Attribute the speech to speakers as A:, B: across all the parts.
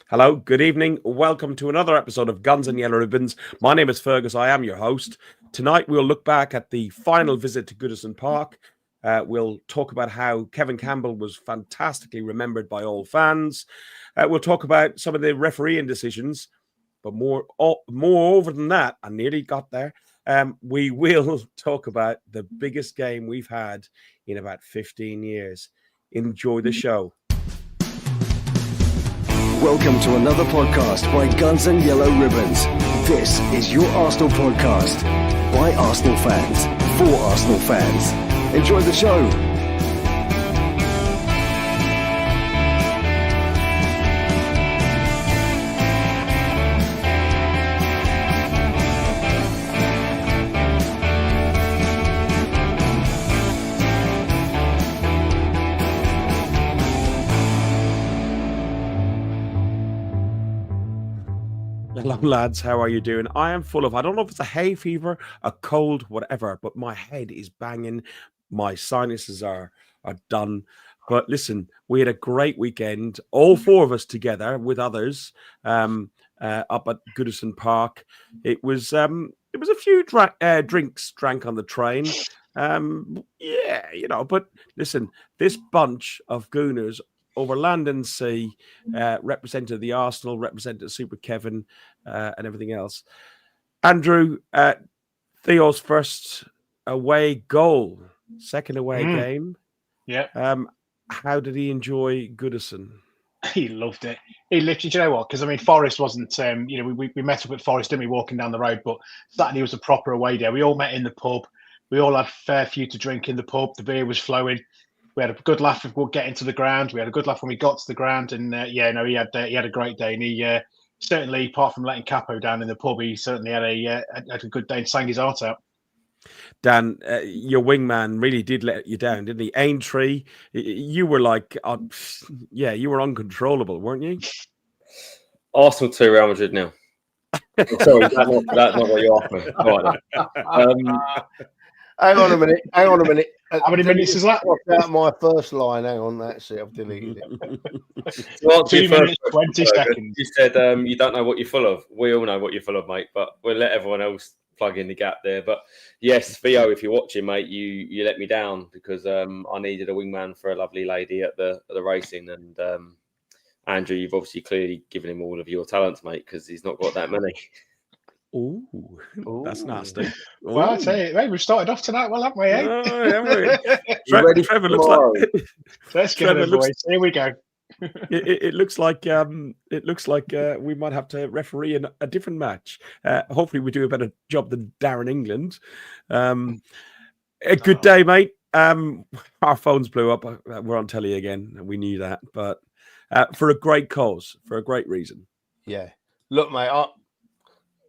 A: Hello, good evening. Welcome to another episode of Guns and Yellow Ribbons. My name is Fergus. I am your host. Tonight we'll look back at the final visit to Goodison Park. We'll talk about how Kevin Campbell was fantastically remembered by all fans. We'll talk about some of the refereeing decisions, but more over than that, I nearly got there. We will talk about the biggest game we've had in about 15 years. Enjoy the show.
B: Welcome to another podcast by Guns and Yellow Ribbons. This is your Arsenal podcast by Arsenal fans for Arsenal fans. Enjoy the show.
A: Hello, lads. How are you doing? I am full of, I don't know if it's a hay fever, a cold, whatever, but my head is banging. My sinuses are done. But listen, we had a great weekend, all four of us together with others up at Goodison Park. It was a few drinks drank on the train. But listen, this bunch of gooners over land and sea, represented the Arsenal, represented Super Kevin, and everything else. Andrew, Theo's first away goal, second away game.
C: Yeah.
A: How did he enjoy Goodison?
C: He loved it. He literally, do you know what? Because I mean, Forest wasn't. We met up at Forest, didn't we? Walking down the road, but Saturday was a proper away day. We all met in the pub. We all had a fair few to drink in the pub. The beer was flowing. We had a good laugh when we getting to the ground. We had a good laugh when we got to the ground, and he had a great day. And he certainly, apart from letting Capo down in the pub, he certainly had a good day and sang his heart out.
A: Dan, your wingman really did let you down, didn't he? Aintree, you were like, you were uncontrollable, weren't you?
D: Arsenal 2, Real Madrid 0. Sorry, that's not what you asked me. Right.
E: Hang on a minute.
C: How many minutes is that?
E: Out my first line. Hang on, that's it. I've deleted it.
D: Well,
C: 2 minutes, 20 seconds.
D: You said you don't know what you're full of. We all know what you're full of, mate, but we'll let everyone else plug in the gap there. But yes, Theo, if you're watching, mate, you let me down because I needed a wingman for a lovely lady at the racing. And Andrew, you've obviously clearly given him all of your talents, mate, because he's not got that many.
A: Ooh, that's nasty.
C: Well, I tell you, mate, we've started off tonight well, haven't we?
A: Trevor looks like.
C: Let's get it, boys. Here we go.
A: It looks like we might have to referee in a different match. Hopefully, we do a better job than Darren England. A good day, mate. Our phones blew up. We're on telly again. We knew that, but for a great cause, for a great reason.
E: Yeah. Look, mate.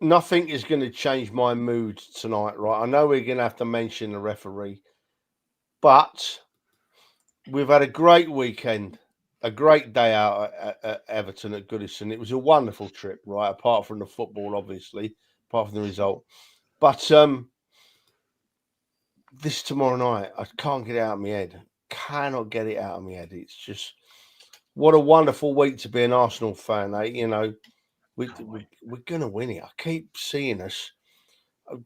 E: Nothing is going to change my mood tonight, right? I know we're going to have to mention the referee, but we've had a great weekend, a great day out at Everton at Goodison. It was a wonderful trip, right? Apart from the football, obviously, apart from the result. But this tomorrow night, I can't get it out of my head. Cannot get it out of my head. It's just, what a wonderful week to be an Arsenal fan, eh? You know, we're going to win it. I keep seeing us.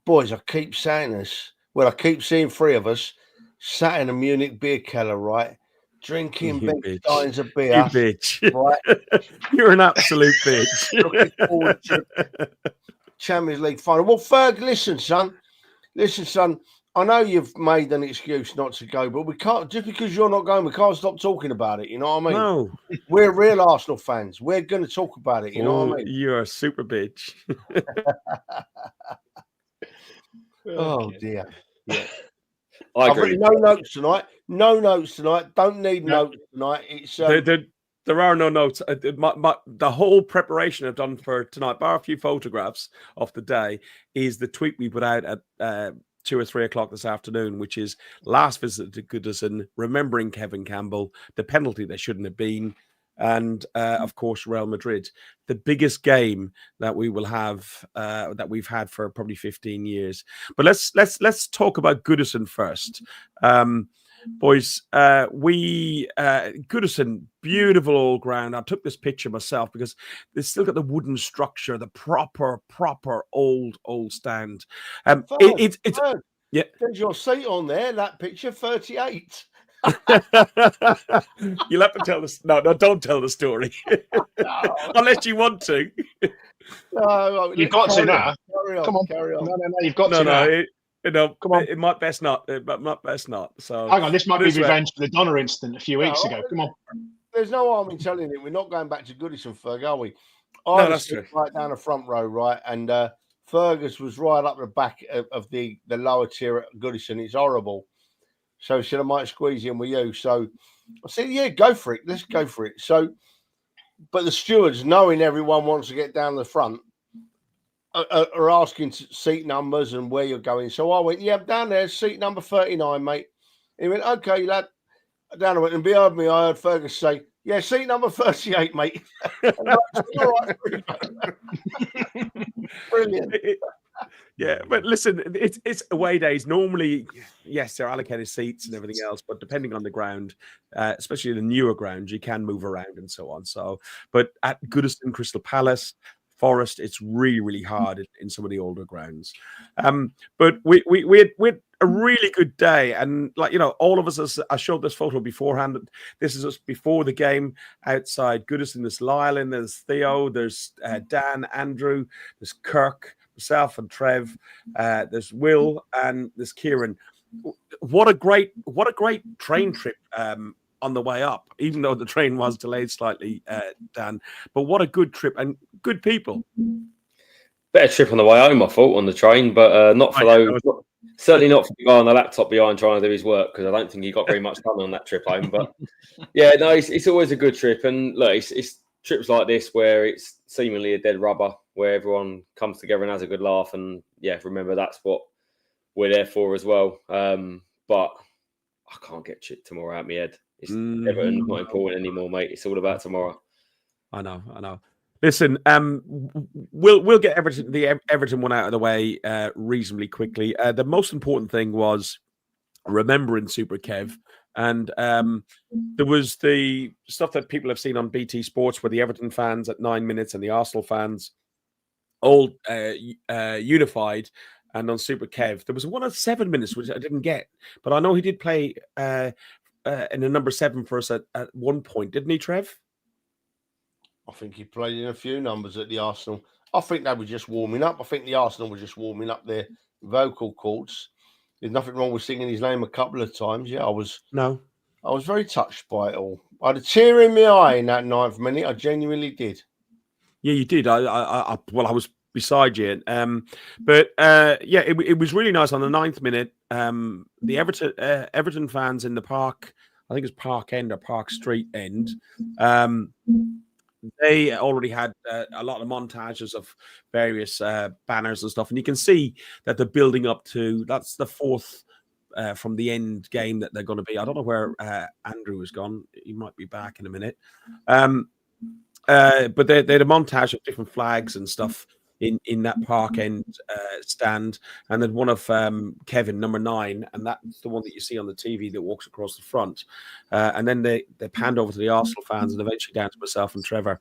E: Boys, I keep saying us. Well, I keep seeing three of us sat in a Munich beer cellar, right? Drinking big steins of beer.
A: You bitch.
E: Right?
A: You're an absolute bitch.
E: Looking forward to Champions League final. Well, Ferg, listen, son. I know you've made an excuse not to go, but we can't, just because you're not going, we can't stop talking about it. You know what I mean?
A: No.
E: We're real Arsenal fans. We're going to talk about it. You know what I mean?
A: You're a super bitch.
E: Oh, dear. Yeah.
D: I agree.
E: I've written no notes tonight. No notes tonight. Don't need notes tonight. It's
A: there are no notes. The whole preparation I've done for tonight, bar a few photographs of the day, is the tweet we put out at 2 or 3 o'clock this afternoon, which is last visit to Goodison, remembering Kevin Campbell, the penalty there shouldn't have been, and of course Real Madrid, the biggest game that we will have that we've had for probably 15 years. But let's talk about Goodison first. boys, we Goodison, beautiful old ground. I took this picture myself because they've still got the wooden structure, the proper old stand. It's yeah.
E: There's your seat on there. That picture, 38.
A: You'll have to tell this. No, don't tell the story unless you want to.
E: No,
C: You've got to now.
E: Come on, carry on.
C: No, you've got to now. Come on.
A: It might best not. It might best not. So
C: hang on, this might be revenge for the Donna incident a few weeks ago. Come on.
E: There's no harm in telling it. We're not going back to Goodison, Ferg, are we?
A: No, that's true.
E: Right down the front row, right, and Fergus was right up the back of the lower tier at Goodison. It's horrible. So he said, I might squeeze in with you. So I said, yeah, go for it. Let's go for it. So, but the stewards, knowing everyone wants to get down the front, are asking seat numbers and where you're going. So I went, yeah, down there, seat number 39, mate. He went, okay, lad. Down I went, and behind me, I heard Fergus say, yeah, seat number 38, mate. All right. Brilliant.
A: Yeah, but listen, it's away days. Normally, yes, there are allocated seats and everything else, but depending on the ground, especially the newer ground, you can move around and so on. So, but at Goodison, Crystal Palace, Forest, it's really hard in some of the older grounds. But we had a really good day, and like all of us, I showed this photo beforehand. This is us before the game outside Goodison. There's Lyle, and there's Theo, there's Dan, Andrew, there's Kirk, myself and Trev, there's Will, and there's Kieran. What a great train trip on the way up, even though the train was delayed slightly, Dan. But what a good trip and good people.
D: Better trip on the way home, I thought, on the train, but not for those. Certainly not for the guy on the laptop behind trying to do his work, because I don't think he got very much done on that trip home. But yeah, no, it's always a good trip, and look, it's trips like this where it's seemingly a dead rubber, where everyone comes together and has a good laugh. And yeah, remember, that's what we're there for as well. But I can't get tomorrow out of my head. It's Everton not important anymore, mate. It's all about tomorrow.
A: I know. Listen, we'll get the Everton one out of the way reasonably quickly. The most important thing was remembering Super Kev. And there was the stuff that people have seen on BT Sports where the Everton fans at 9 minutes and the Arsenal fans all unified. And on Super Kev, there was one at 7 minutes, which I didn't get. But I know he did play in a number 7 for us at one point, didn't he, Trev?
E: I think he played in a few numbers at the Arsenal. I think they were just warming up. I think the Arsenal were just warming up their vocal cords. There's nothing wrong with singing his name a couple of times. Yeah, I was very touched by it all. I had a tear in my eye in that 9th minute. I genuinely did. Yeah,
A: you did. I was beside you. But it was really nice on the 9th minute. The Everton fans in the park, I think it's Park End or Park Street End, they already had a lot of montages of various banners and stuff. And you can see that they're building up to, that's the 4th from the end game that they're going to be. I don't know where Andrew has gone. He might be back in a minute. But they had a montage of different flags and stuff in that Park End stand, and then one of Kevin, number 9, and that's the one that you see on the TV that walks across the front. And then they panned over to the Arsenal fans and eventually down to myself and Trevor.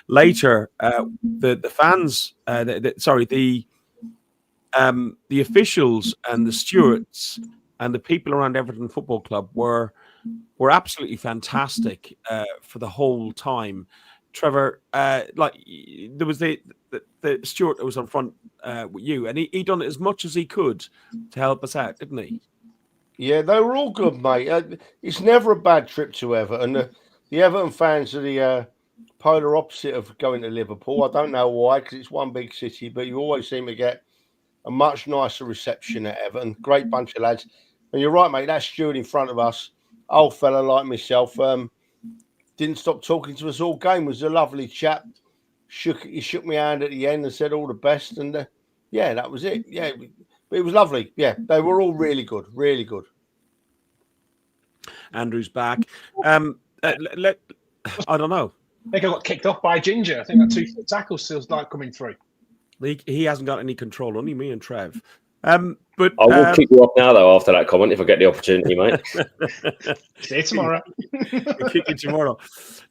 A: Later, the fans, the officials and the stewards and the people around Everton Football Club were absolutely fantastic for the whole time. Trevor, there was the steward that was on front with you, and he done as much as he could to help us out, didn't he?
E: Yeah, they were all good, mate. It's never a bad trip to Everton. The Everton fans are the polar opposite of going to Liverpool. I don't know why, because it's one big city, but you always seem to get a much nicer reception at Everton. Great bunch of lads. And you're right, mate, that steward in front of us, old fella like myself, didn't stop talking to us all game. Was a lovely chap. He shook my hand at the end and said all the best. And yeah, that was it. Yeah, but it was lovely. Yeah, they were all really good. Really good.
A: Andrew's back. I don't know.
C: I think I got kicked off by Ginger. I think that 2-foot tackle still like coming through.
A: He hasn't got any control. Only me and Trev. But
D: I will kick you off now, though, after that comment, if I get the opportunity, mate.
C: See you tomorrow.
A: Kick you tomorrow.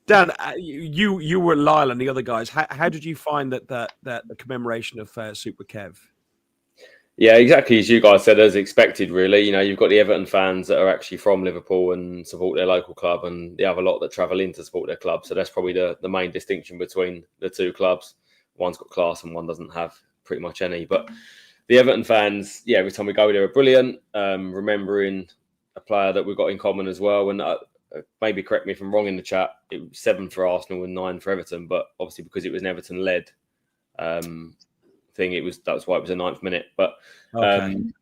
A: Dan, you were Lyle and the other guys. How did you find that the commemoration of Super Kev?
D: Yeah, exactly as you guys said, as expected, really. You know, you've got the Everton fans that are actually from Liverpool and support their local club, and the other lot that travel in to support their club. So that's probably the main distinction between the two clubs. One's got class and one doesn't have pretty much any. But the Everton fans, yeah, every time we go there are brilliant. Remembering a player that we've got in common as well. And maybe correct me if I'm wrong in the chat, it was 7 for Arsenal and 9 for Everton. But obviously because it was an Everton-led thing, that's why it was a 9th minute. But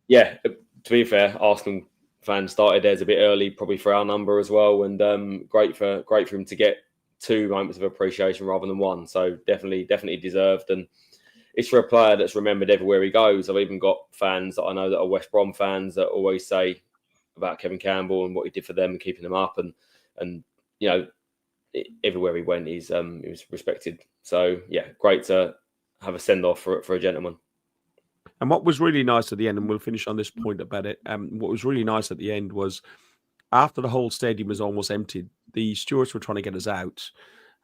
D: yeah, to be fair, Arsenal fans started theirs a bit early, probably for our number as well, and great for him to get 2 moments of appreciation rather than 1. So definitely deserved, and it's for a player that's remembered everywhere he goes. I've even got fans that I know that are West Brom fans that always say about Kevin Campbell and what he did for them and keeping them up, and you know, everywhere he went, he was respected. So yeah, great to have a send off for a gentleman.
A: And what was really nice at the end, and we'll finish on this point about it. What was really nice at the end was after the whole stadium was almost emptied, the stewards were trying to get us out.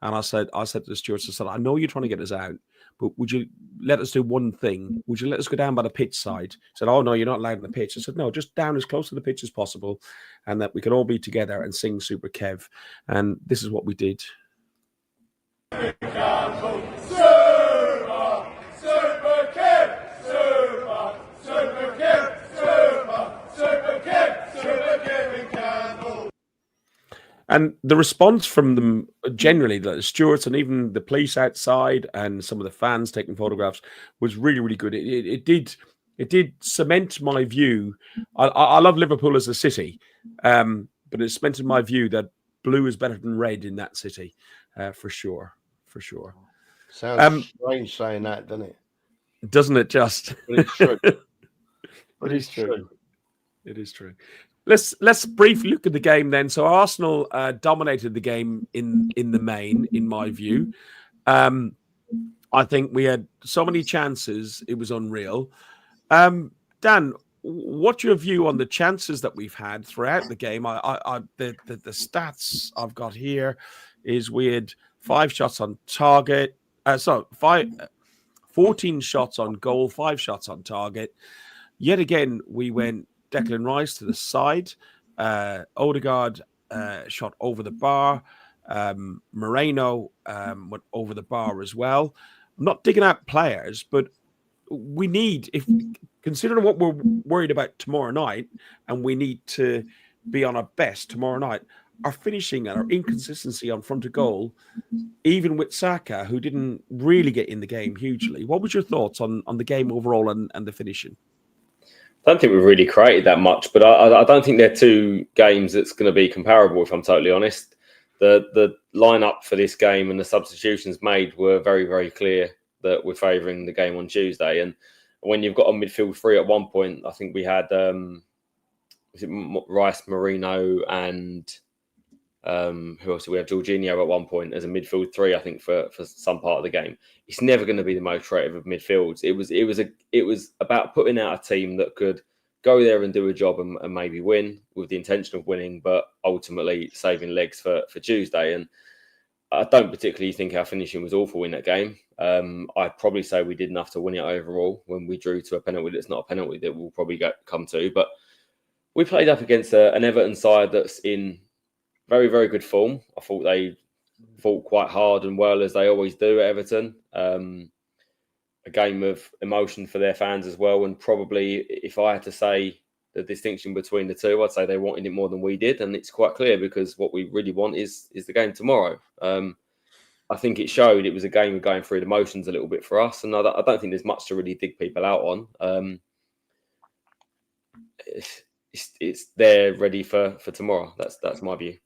A: And I said to the stewards, I know you're trying to get us out, but would you let us do one thing? Would you let us go down by the pitch side? I said, oh, no, you're not allowed on the pitch. I said, no, just down as close to the pitch as possible, and that we could all be together and sing Super Kev. And this is what we did. And the response from them, generally, the stewards and even the police outside and some of the fans taking photographs, was really, really good. It did cement my view. I love Liverpool as a city, but it cemented my view that blue is better than red in that city, for sure.
E: Sounds strange saying that, doesn't it?
A: Doesn't it just?
E: But it's true. But it's true.
A: It is true. Let's briefly look at the game then. So Arsenal dominated the game in the main, in my view. I think we had so many chances; it was unreal. Dan, what's your view on the chances that we've had throughout the game? The stats I've got here is we had 5 shots on target. 14 shots on goal, 5 shots on target. Yet again, we went Declan Rice to the side. Odegaard shot over the bar. Moreno went over the bar as well. I'm not digging out players, but we need, if considering what we're worried about tomorrow night, and we need to be on our best tomorrow night, our finishing and our inconsistency on front of goal, even with Saka, who didn't really get in the game hugely. What was your thoughts on the game overall and the finishing?
D: I don't think we've really created that much, but I don't think they're 2 games that's going to be comparable, if I'm totally honest. The lineup for this game and the substitutions made were very, very clear that we're favouring the game on Tuesday. And when you've got a midfield 3 at one point, I think we had Rice, Marino, and who else did we have? Jorginho at one point as a midfield 3, I think, for some part of the game. It's never going to be the most creative of midfields. It was about putting out a team that could go there and do a job and maybe win with the intention of winning, but ultimately saving legs for Tuesday. And I don't particularly think our finishing was awful in that game. I'd probably say we did enough to win it overall when we drew to a penalty that's not a penalty that we'll probably come to. But we played up against an Everton side that's in very, very good form. I thought they fought quite hard and well, as they always do at Everton. A game of emotion for their fans as well. And probably, if I had to say the distinction between the two, I'd say they wanted it more than we did. And it's quite clear, because what we really want is the game tomorrow. I think it showed it was a game of going through the motions a little bit for us. And I don't think there's much to really dig people out on. It's there ready for tomorrow. That's my view.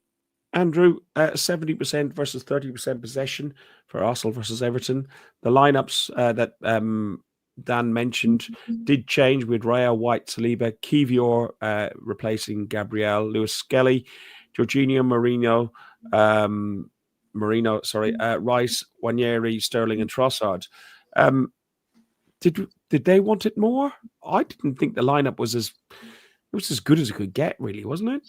A: Andrew, 70% versus 30% possession for Arsenal versus Everton. The lineups that Dan mentioned did change with Raya, White, Saliba, Kivior replacing Gabriel, Lewis Skelly, Jorginho, Rice, Wanyeri, Sterling, and Trossard. did they want it more? I didn't think the lineup was as good as it could get, really, wasn't it?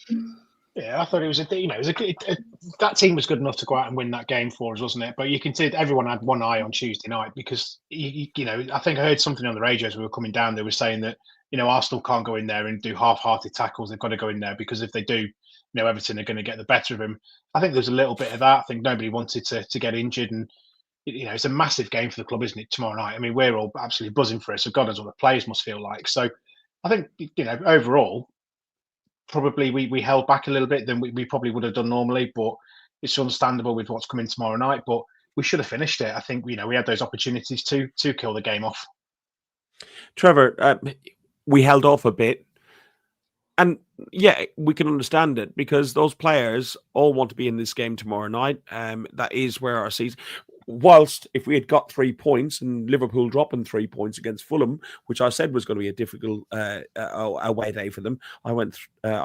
C: Yeah, I thought it was that team was good enough to go out and win that game for us, wasn't it? But you can see everyone had one eye on Tuesday night because I think I heard something on the radio as we were coming down. They were saying that Arsenal can't go in there and do half-hearted tackles. They've got to go in there because if they do, Everton are going to get the better of them. I think there's a little bit of that. I think nobody wanted to get injured, and it's a massive game for the club, isn't it? Tomorrow night. I mean, we're all absolutely buzzing for it. So God knows what the players must feel like. So I think overall, probably we held back a little bit than we probably would have done normally, but it's understandable with what's coming tomorrow night. But we should have finished it. I think we had those opportunities to kill the game off.
A: Trevor, we held off a bit, and yeah, we can understand it because those players all want to be in this game tomorrow night. That is where our season. Whilst if we had got 3 points and Liverpool dropping 3 points against Fulham, which I said was going to be a difficult away day for them, I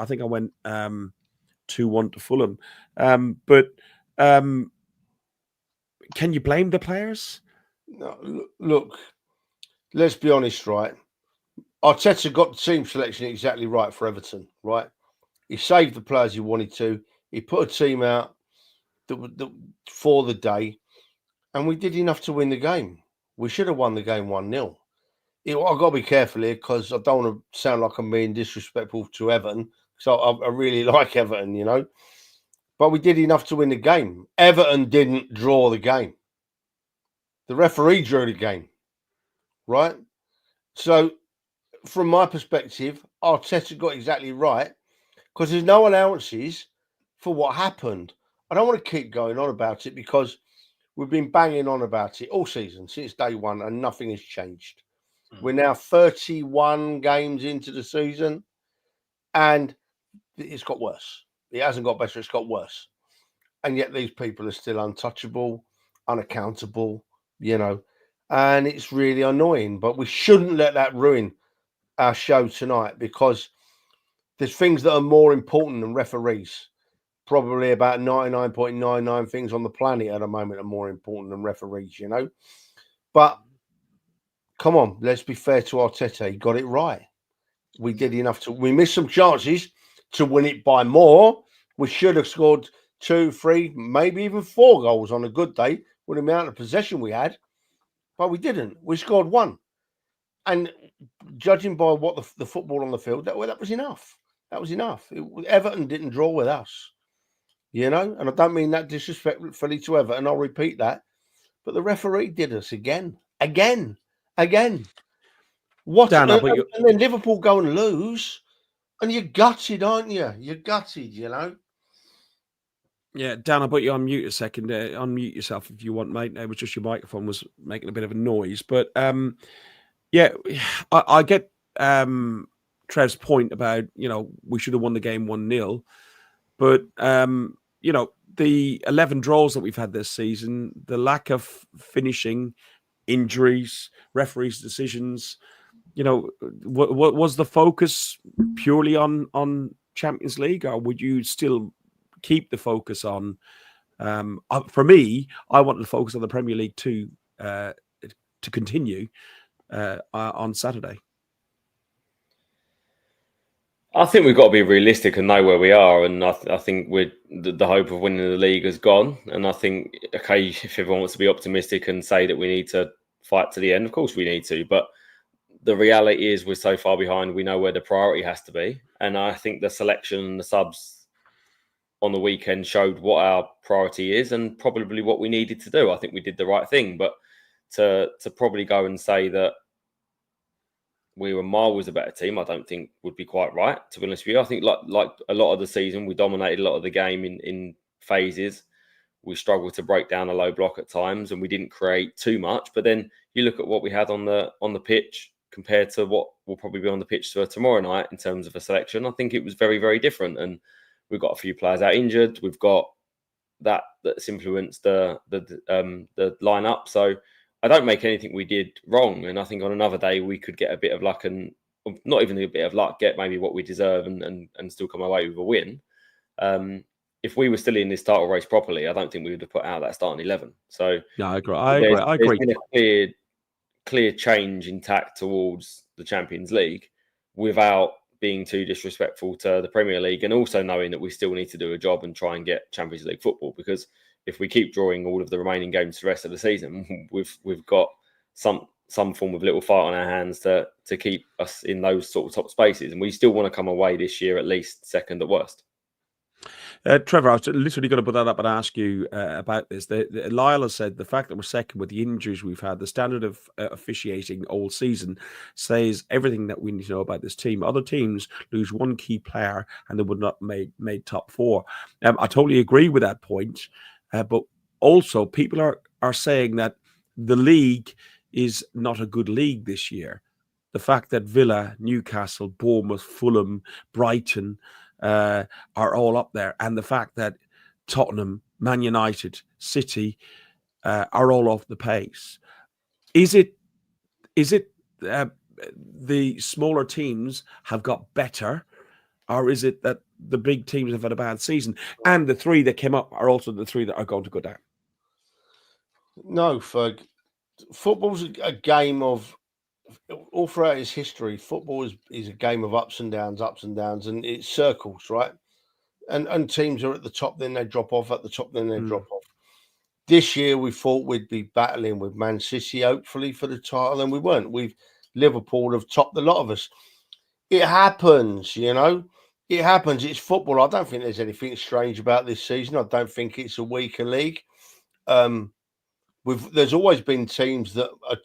A: think I went 2-1 to Fulham. But can you blame the players?
E: No, look, let's be honest, right? Arteta got the team selection exactly right for Everton, right? He saved the players he wanted to. He put a team out for the day. And we did enough to win the game. We should have won the game 1-0. I've got to be careful here because I don't want to sound like I'm being disrespectful to Everton. So I really like Everton, But we did enough to win the game. Everton didn't draw the game. The referee drew the game, right? So from my perspective, Arteta got exactly right because there's no allowances for what happened. I don't want to keep going on about it because we've been banging on about it all season since day one and nothing has changed. We're now 31 games into the season and it's got worse. It hasn't got better, it's got worse. And yet these people are still untouchable, unaccountable, and it's really annoying. But we shouldn't let that ruin our show tonight because there's things that are more important than referees. Probably about 99.99 things on the planet at the moment are more important than referees, But come on, let's be fair to Arteta. He got it right. We did enough we missed some chances to win it by more. We should have scored 2, 3, maybe even 4 goals on a good day with the amount of possession we had. But we didn't. We scored 1. And judging by what the football on the field, that was enough. That was enough. Everton didn't draw with us. And I don't mean that disrespectfully to Everton, I'll repeat that. But the referee did us again. What?
A: Dan,
E: and then Liverpool go and lose, and you're gutted, aren't you? You're gutted,
A: Yeah, Dan, I'll put you on mute a second. Unmute yourself if you want, mate. It was just your microphone was making a bit of a noise. But yeah, I get Trev's point about, we should have won the game 1-0. But the 11 draws that we've had this season, the lack of finishing, injuries, referees' decisions, what was the focus purely on Champions League, or would you still keep the focus on? For me, I wanted to focus on the Premier League to continue on Saturday.
D: I think we've got to be realistic and know where we are, and I think the hope of winning the league has gone. And I think, okay, if everyone wants to be optimistic and say that we need to fight to the end, of course we need to. But the reality is we're so far behind. We know where the priority has to be, and I think the selection and the subs on the weekend showed what our priority is and probably what we needed to do. I think we did the right thing, but to probably go and say that we were miles a better team, I don't think would be quite right, to be honest with you. I think like a lot of the season, we dominated a lot of the game in phases. We struggled to break down a low block at times and we didn't create too much. But then you look at what we had on the pitch compared to what will probably be on the pitch for tomorrow night in terms of a selection. I think it was very, very different. And we've got a few players out injured. We've got that's influenced the lineup. So I don't make anything we did wrong. And I think on another day we could get a bit of luck, and not even a bit of luck, get maybe what we deserve and still come away with a win. If we were still in this title race properly, I don't think we would have put out that starting 11. So
A: yeah, I agree.
D: There's been a clear change in tack towards the Champions League without being too disrespectful to the Premier League, and also knowing that we still need to do a job and try and get Champions League football, because if we keep drawing all of the remaining games for the rest of the season, we've got some form of little fight on our hands to keep us in those sort of top spaces, and we still want to come away this year at least second at worst.
A: Trevor, I was literally going to put that up and ask you about this. Lyle has said the fact that we're second with the injuries we've had, the standard of officiating all season says everything that we need to know about this team. Other teams lose one key player and they would not made top four. I totally agree with that point, but also people are saying that the league is not a good league this year. The fact that Villa, Newcastle, Bournemouth, Fulham, Brighton are all up there, and the fact that Tottenham, Man United, City are all off the pace. Is it the smaller teams have got better, or is it that the big teams have had a bad season, and the three that came up are also the three that are going to go down?
E: No, Ferg. Football's a game of, all throughout its history, football is a game of ups and downs, and it circles, right? And teams are at the top, then they drop off, at the top, then they drop off. This year, we thought we'd be battling with Man City, hopefully, for the title, and we weren't. Liverpool have topped the lot of us. It happens, you know? It happens. It's football. I don't think there's anything strange about this season. I don't think it's a weaker league. There's always been teams that are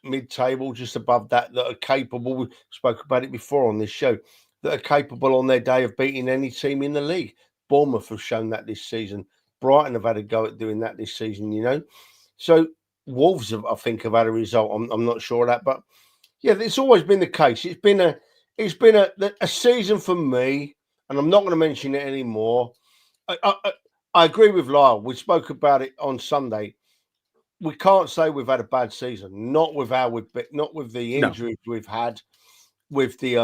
E: mid-table, just above that are capable. We spoke about it before on this show, that are capable on their day of beating any team in the league. Bournemouth have shown that this season. Brighton have had a go at doing that this season, you know. So Wolves, I think, have had a result. I'm not sure of that, but yeah, it's always been the case. It's been a season for me, and I'm not going to mention it anymore. I agree with Lyle. We spoke about it on Sunday. We can't say we've had a bad season. Not with the injuries we've had, with the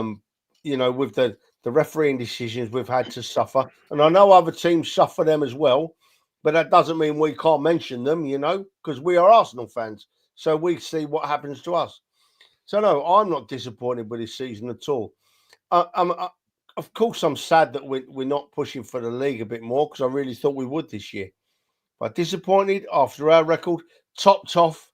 E: with the refereeing decisions we've had to suffer. And I know other teams suffer them as well, but that doesn't mean we can't mention them, you know, because we are Arsenal fans. So we see what happens to us. So no, I'm not disappointed with this season at all. Of course, I'm sad that we're not pushing for the league a bit more, because I really thought we would this year. But disappointed after our record, topped off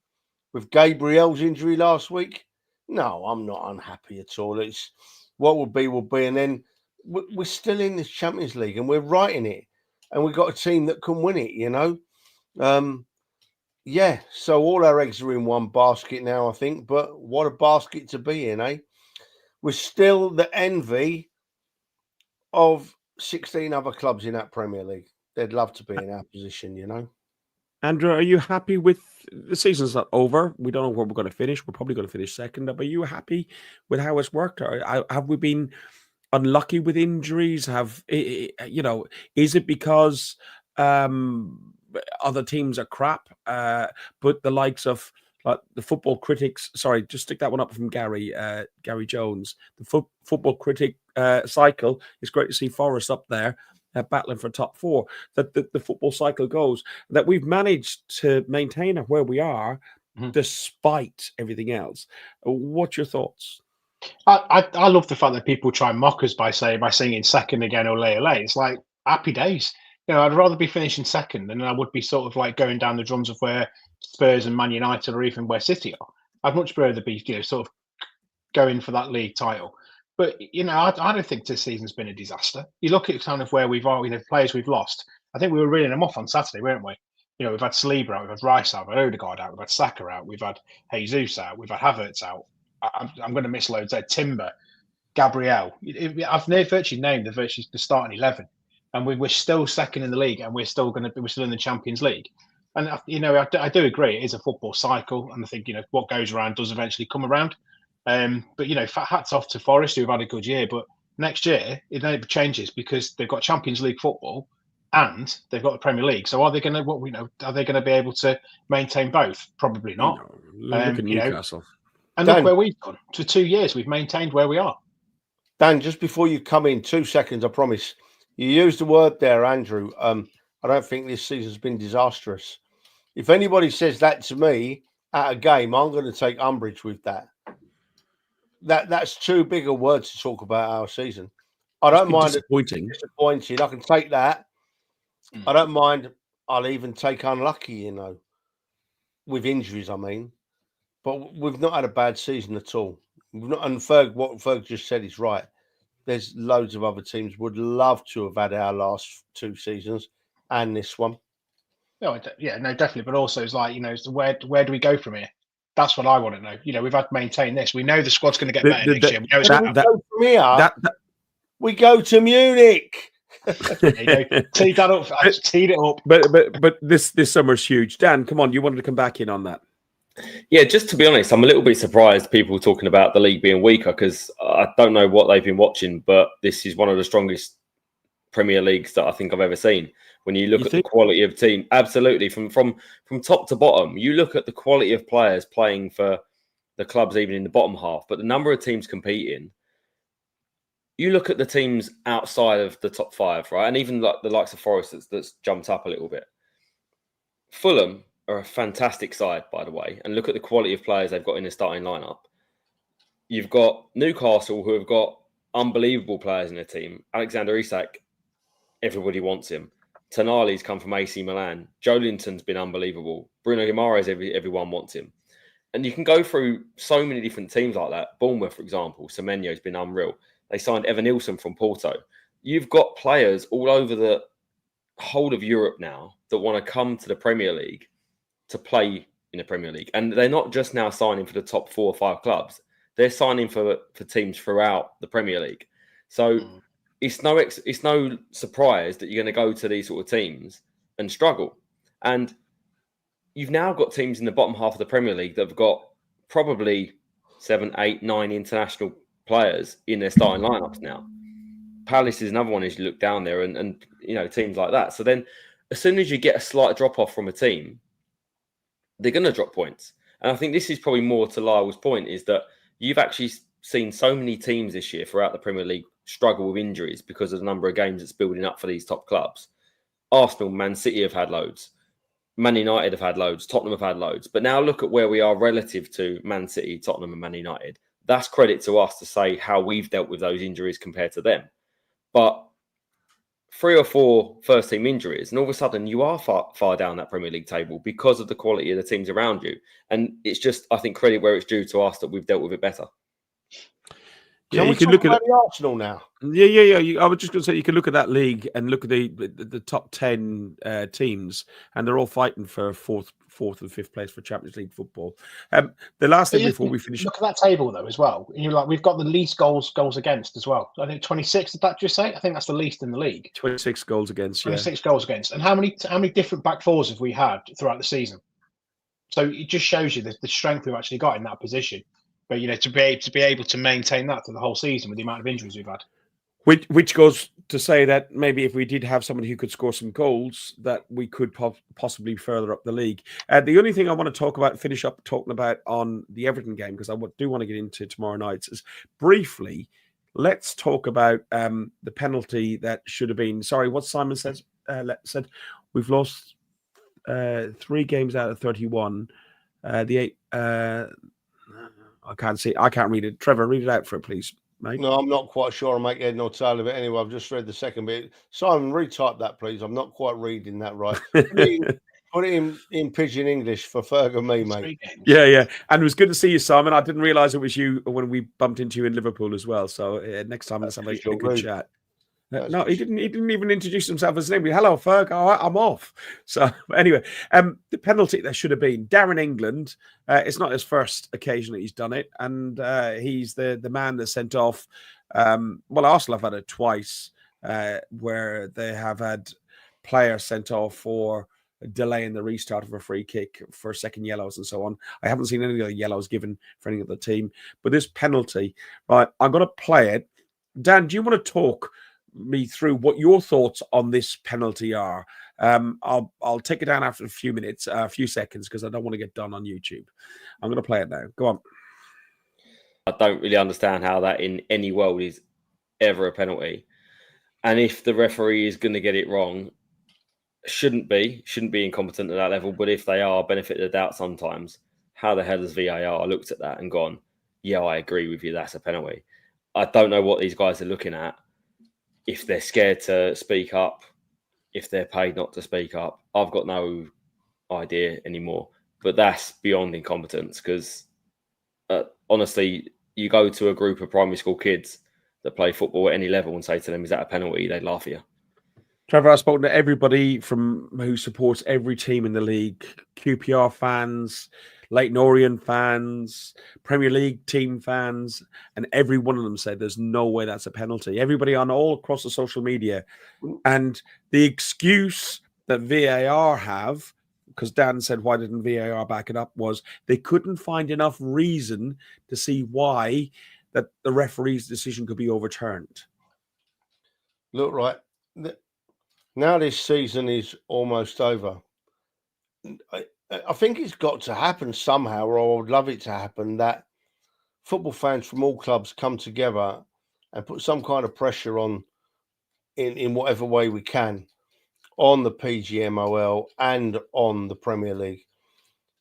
E: with Gabriel's injury last week. No, I'm not unhappy at all. It's what will be, and then we're still in this Champions League and we're right in it, and we've got a team that can win it, you know. Yeah, so all our eggs are in one basket now, I think. But what a basket to be in, eh? We're still the envy of 16 other clubs in that Premier League. They'd love to be in our position, you know.
A: Andrew, are you happy with the season's not over? We don't know where we're going to finish. We're probably going to finish second. But are you happy with how it's worked? Or have we been unlucky with injuries? Is it because other teams are crap? But the likes of the football critics, sorry, just stick that one up from Gary Jones. The football critic cycle. It's great to see Forest up there. Battling for top four, that the football cycle goes, that we've managed to maintain where we are despite everything else. What's your thoughts?
C: I love the fact that people try and mock us by singing second again, ole ole. It's like happy days. You know, I'd rather be finishing second than I would be sort of like going down the drums of where Spurs and Man United or even where City are. I'd much rather be, sort of going for that league title. But, I don't think this season's been a disaster. You look at kind of where we've are, players we've lost. I think we were reeling them off on Saturday, weren't we? We've had Saliba out, we've had Rice out, we've had Odegaard out, we've had Saka out, we've had Jesus out, we've had Havertz out. I'm going to miss loads there. Timber, Gabriel. I've virtually named the starting 11, and we're still second in the league, and we're still in the Champions League. And I do agree, it is a football cycle, and I think what goes around does eventually come around. But hats off to Forest, who've had a good year. But next year it changes, because they've got Champions League football and they've got the Premier League. So are they going to be able to maintain both? Probably not.
A: Look at Newcastle.
C: And Dan, look where we've gone. For 2 years, we've maintained where we are.
E: Dan, just before you come in, 2 seconds, I promise. You used the word there, Andrew. I don't think this season's been disastrous. If anybody says that to me, at a game, I'm going to take umbrage with that. That's too big a word to talk about our season. I don't mind it disappointing. I can take that. I don't mind. I'll even take unlucky, with injuries, I mean. But we've not had a bad season at all. We've not, and what Ferg just said is right. There's loads of other teams would love to have had our last 2 seasons and this one.
C: No, definitely. But also, it's like, where do we go from here? That's what I want to know. We've had to maintain this. We know the squad's going to get better next year. We know it's
E: go from here. We go to Munich.
C: Teed that up. I just teed it up.
A: But this summer's huge. Dan, come on, you wanted to come back in on that.
D: Yeah, just to be honest, I'm a little bit surprised people talking about the league being weaker because I don't know what they've been watching, but this is one of the strongest Premier Leagues that I think I've ever seen. When you look at the quality of team, absolutely, from top to bottom, you look at the quality of players playing for the clubs even in the bottom half, but the number of teams competing, you look at the teams outside of the top 5, right? And even like the likes of Forest that's jumped up a little bit. Fulham are a fantastic side, by the way, and look at the quality of players they've got in the starting lineup. You've got Newcastle, who have got unbelievable players in their team. Alexander Isak, everybody wants him. Tonali's come from AC Milan. Joelinton's been unbelievable. Bruno Guimaraes, everyone wants him. And you can go through so many different teams like that. Bournemouth, for example, Semenyo's been unreal. They signed Evan Nilsson from Porto. You've got players all over the whole of Europe now that want to come to the Premier League to play in the Premier League. And they're not just now signing for the top 4 or 5 clubs. They're signing for teams throughout the Premier League. So it's no surprise that you're going to go to these sort of teams and struggle. And you've now got teams in the bottom half of the Premier League that have got probably 7, 8, 9 international players in their starting lineups now. Palace is another one as you look down there and teams like that. So then as soon as you get a slight drop off from a team, they're going to drop points. And I think this is probably more to Lyle's point, is that you've actually seen so many teams this year throughout the Premier League struggle with injuries because of the number of games that's building up for these top clubs. Arsenal, Man City have had loads. Man United have had loads. Tottenham have had loads. But now look at where we are relative to Man City, Tottenham and Man United. That's credit to us to say how we've dealt with those injuries compared to them. But 3 or 4 first-team injuries, and all of a sudden you are far down that Premier League table because of the quality of the teams around you. And it's just, I think, credit where it's due to us that we've dealt with it better.
E: Yeah, you can look at the Arsenal now.
A: Yeah. I was just going to say you can look at that league and look at the top 10 teams, and they're all fighting for fourth and fifth place for Champions League football. The last thing before we finish,
C: look at that table though as well. And you're like, we've got the least goals against as well. I think 26. Did that just say? I think that's the least in the league.
A: 26 goals against.
C: 26 goals against. And how many different back fours have we had throughout the season? So it just shows you the strength we've actually got in that position. But to be able to maintain that for the whole season with the amount of injuries we've had.
A: Which goes to say that maybe if we did have somebody who could score some goals, that we could possibly further up the league. The only thing I want to finish up talking about on the Everton game, because I do want to get into tomorrow night, is briefly, let's talk about the penalty that should have been. Sorry, what Simon said we've lost 3 games out of 31. I can't read it. Trevor, read it out for it, please, mate.
E: No, I'm not quite sure I'll make head nor tail of it anyway. I've just read the second bit. Simon, retype that, please. I'm not quite reading that right. Put it in pidgin English for Ferg and me, mate.
A: Yeah. And it was good to see you, Simon. I didn't realise it was you when we bumped into you in Liverpool as well. So next time, let's have a good chat. No, he didn't even introduce himself as his name. Hello, Ferg. I'm off. So anyway, the penalty that should have been Darren England. It's not his first occasion that he's done it, and he's the man that's sent off. Well, Arsenal have had it twice, where they have had players sent off for delaying the restart of a free kick for second yellows and so on. I haven't seen any other yellows given for any other team, but this penalty, right? I'm going to play it. Dan, do you want to talk me through what your thoughts on this penalty are? I'll take it down after a few seconds, because I don't want to get done on YouTube. I'm going to play it now. Go on.
D: I don't really understand how that in any world is ever a penalty. And if the referee is going to get it wrong, shouldn't be incompetent at that level. But if they are, benefit of the doubt sometimes. how the hell has VAR looked at that and gone, yeah, I agree with you, that's a penalty? I don't know what these guys are looking at. If they're scared to speak up, if they're paid not to speak up, I've got no idea anymore. But that's beyond incompetence, because honestly, you go to a group of primary school kids that play football at any level and say to them, is that a penalty? They'd laugh at you.
A: Trevor, I've spoken to everybody from who supports every team in the league, QPR fans, Leighton Orient fans, Premier League team fans, and every one of them said there's no way that's a penalty. Everybody on all across the social media. And the excuse that VAR have, because Dan said, why didn't VAR back it up, was they couldn't find enough reason to see why that the referee's decision could be overturned.
E: Look, right. Now this season is almost over. I think it's got to happen somehow, or I would love it to happen, that football fans from all clubs come together and put some kind of pressure on, in whatever way we can, on the PGMOL and on the Premier League.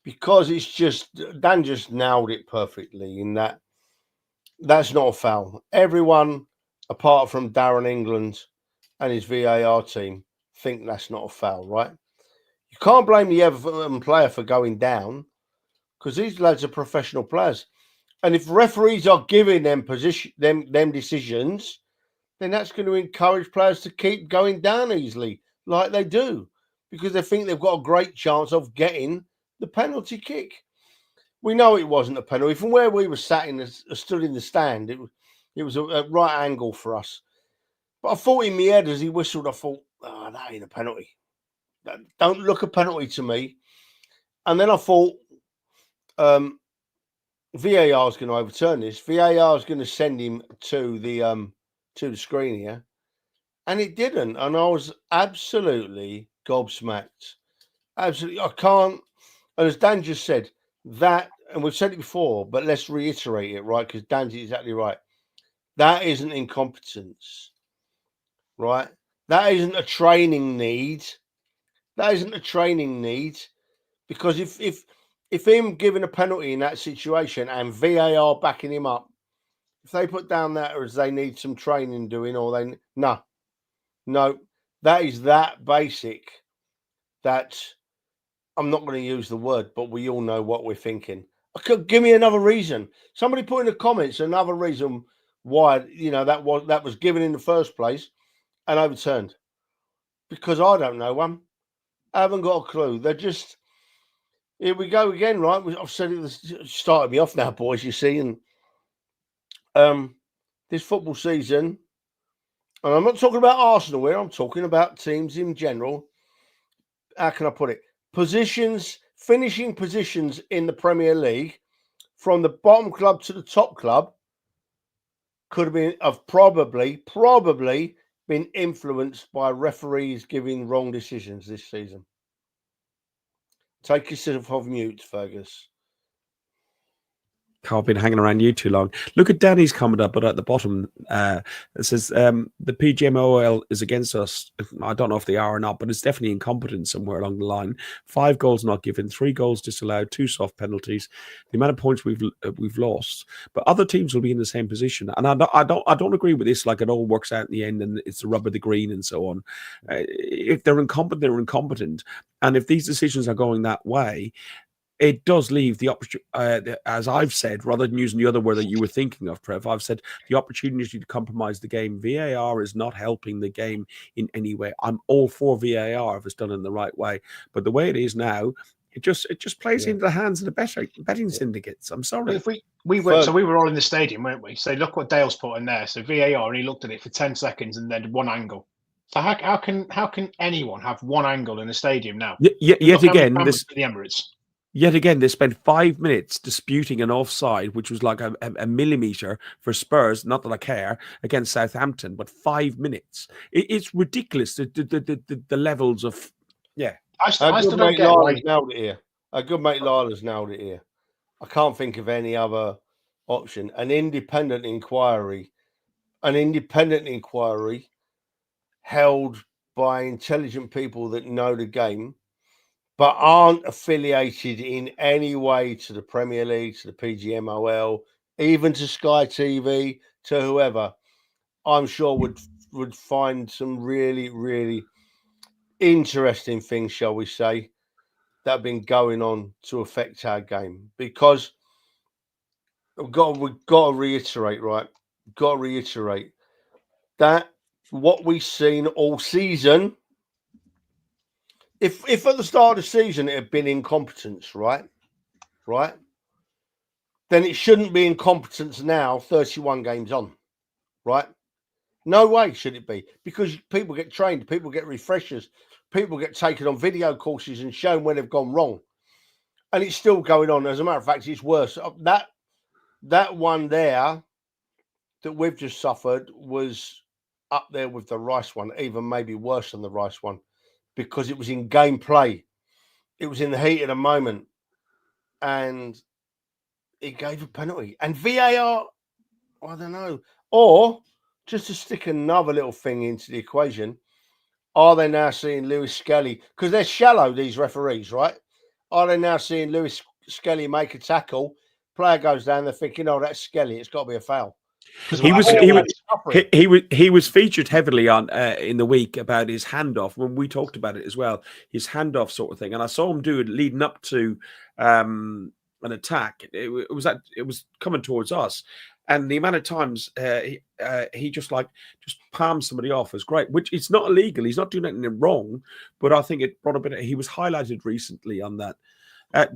E: Because it's just, Dan just nailed it perfectly in that that's not a foul. Everyone, apart from Darren England and his VAR team, think that's not a foul, right? You can't blame the Everton player for going down, because these lads are professional players. And if referees are giving them decisions, then that's going to encourage players to keep going down easily, like they do, because they think they've got a great chance of getting the penalty kick. We know it wasn't a penalty. From where we were stood in the stand, it was a right angle for us. But I thought in my head as he whistled, I thought, oh, that ain't a penalty. That don't look a penalty to me. And then I thought, VAR is going to overturn this. VAR is going to send him to the screen here, and it didn't. And I was absolutely gobsmacked. Absolutely, I can't. And as Dan just said, that, and we've said it before, but let's reiterate it, right? Because Dan's exactly right. That isn't incompetence, right? That isn't a training need. That isn't a training need, because if him giving a penalty in that situation and VAR backing him up, if they put down that as they need some training doing, or they no, that is that basic that I'm not going to use the word, but we all know what we're thinking. Give me another reason. Somebody put in the comments another reason why that was given in the first place and overturned, because I don't know one. I haven't got a clue. They're just, here we go again, right? I've said it started me off now, boys. You see, and this football season, and I'm not talking about Arsenal here. I'm talking about teams in general. How can I put it? Finishing positions in the Premier League, from the bottom club to the top club, could have been probably been influenced by referees giving wrong decisions this season. Take yourself off mute, Fergus.
A: I've been hanging around you too long. Look at Danny's comment up, but at the bottom it says the PGMOL is against us. I don't know if they are or not, but it's definitely incompetent somewhere along the line. 5 goals not given, 3 goals disallowed, 2 soft penalties. The amount of points we've lost, but other teams will be in the same position. And I don't agree with this. Like, it all works out in the end, and it's the rub of the green and so on. If they're incompetent, they're incompetent, and if these decisions are going that way, it does leave the opportunity, as I've said, rather than using the other word that you were thinking of, Trev, I've said the opportunity to compromise the game. VAR is not helping the game in any way. I'm all for VAR if it's done in the right way. But the way it is now, it just plays into the hands of the betting syndicates. I'm sorry.
C: If we were all in the stadium, weren't we? So look what Dale's put in there. So VAR, and he looked at it for 10 seconds and then one angle. So how can anyone have one angle in a stadium now?
A: Yet again,
C: the Emirates.
A: Yet again, they spent 5 minutes disputing an offside, which was like a millimetre for Spurs, not that I care, against Southampton, but 5 minutes. It's ridiculous, the levels of, yeah.
E: I still don't get why. Nailed it here. A good mate Lila's nailed it here. I can't think of any other option. An independent inquiry held by intelligent people that know the game, but aren't affiliated in any way to the Premier League, to the PGMOL, even to Sky TV, to whoever, I'm sure would find some really, really interesting things, shall we say, that have been going on to affect our game. Because we've got to reiterate, right? Got to reiterate that what we've seen all season. If at the start of the season it had been incompetence, right, then it shouldn't be incompetence now, 31 games on, right? No way should it be, because people get trained, people get refreshers, people get taken on video courses and shown where they've gone wrong, and it's still going on. As a matter of fact, it's worse. That one there that we've just suffered was up there with the Rice one, even maybe worse than the Rice one, because it was in gameplay. It was in the heat of the moment, and it gave a penalty. And VAR, I don't know. Or, just to stick another little thing into the equation, are they now seeing Lewis Skelly? Because they're shallow, these referees, right? Are they now seeing Lewis Skelly make a tackle? Player goes down, they're thinking, oh, that's Skelly. It's got to be a foul.
A: He was featured heavily on in the week about his handoff when we talked about it as well, his handoff sort of thing, and I saw him do it leading up to an attack. It was coming towards us, and the amount of times he just palmed somebody off was great, which it's not illegal. He's not doing anything wrong, but I think it brought a bit. He was highlighted recently on that.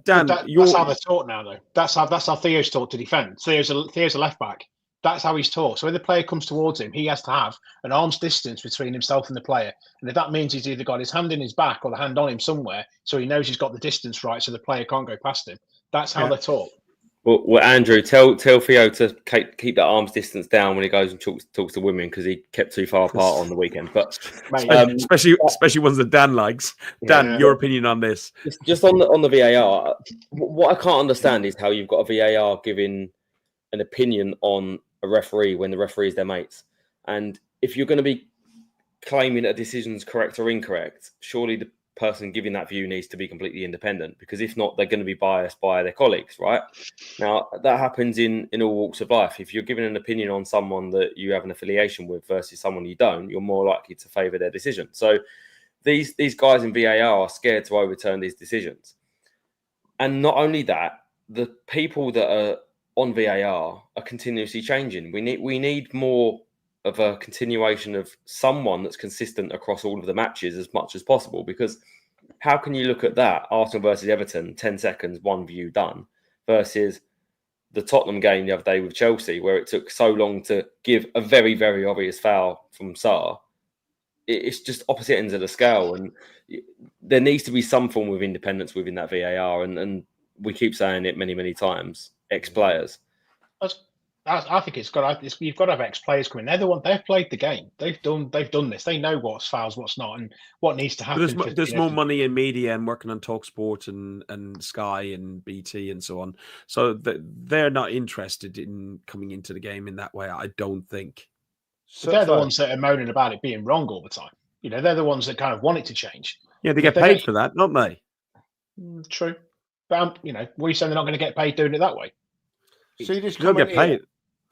A: Dan,
C: that's how they're taught now, though. That's how Theo's taught to defend. Theo's a left back. That's how he's taught. So when the player comes towards him, he has to have an arm's distance between himself and the player. And if that means he's either got his hand in his back or the hand on him somewhere, so he knows he's got the distance right, so the player can't go past him. That's how they're taught.
D: Well, Andrew, tell Theo to keep that arm's distance down when he goes and talks to women, because he kept too far apart on the weekend. But
A: especially ones that Dan likes. Dan, your opinion on this?
D: Just on the VAR, what I can't understand is how you've got a VAR giving an opinion on a referee when the referee is their mates. And if you're going to be claiming that a decision's correct or incorrect, surely the person giving that view needs to be completely independent, because if not, they're going to be biased by their colleagues, right? Now, that happens in all walks of life. If you're giving an opinion on someone that you have an affiliation with versus someone you don't, you're more likely to favour their decision. So these guys in VAR are scared to overturn these decisions. And not only that, the people that are on VAR are continuously changing. We need more of a continuation of someone that's consistent across all of the matches as much as possible, because how can you look at that Arsenal versus Everton, 10 seconds, one view done, versus the Tottenham game the other day with Chelsea, where it took so long to give a very, very obvious foul from Sarr? It's just opposite ends of the scale, and there needs to be some form of independence within that VAR, and we keep saying it many, many times. Ex-players.
C: I think you've got to have ex-players coming. They're the one. They've played the game. They've done this. They know what's fouls, what's not, and what needs to happen.
A: There's more money in media and working on TalkSport and Sky and BT and so on. So they're not interested in coming into the game in that way, I don't think.
C: So they're the ones that are moaning about it being wrong all the time. They're the ones that kind of want it to change.
A: Yeah, they get paid for that, don't they?
C: True. But we're saying they're not going to get paid doing it that way.
E: See this
A: They'll
E: comment
A: get paid.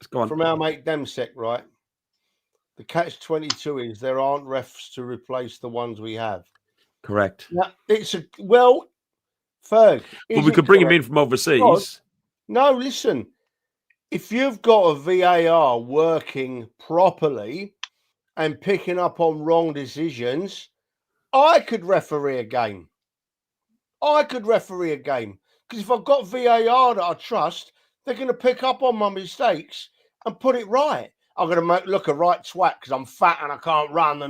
E: Go on. From our mate Demsek, right? The catch-22 is there aren't refs to replace the ones we have.
A: Correct.
E: Now, Ferg.
A: But we could bring him in from overseas.
E: No, listen. If you've got a VAR working properly and picking up on wrong decisions, I could referee a game. Because if I've got VAR that I trust, they're going to pick up on my mistakes and put it right. I'm going to look a right twat because I'm fat and I can't run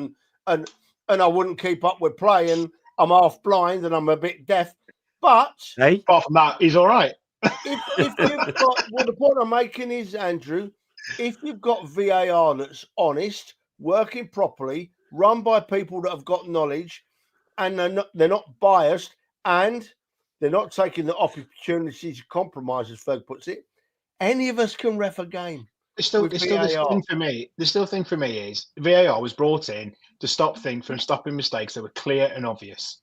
E: and I wouldn't keep up with play and I'm half blind and I'm a bit deaf. But
C: apart from that, he's all right.
E: if you've got, well, the point I'm making is, Andrew, if you've got VAR that's honest, working properly, run by people that have got knowledge, and they're not biased, and they're not taking the opportunity to compromise, as Ferg puts it, any of us can ref a game.
C: This thing for me is VAR was brought in to stop things from stopping mistakes that were clear and obvious.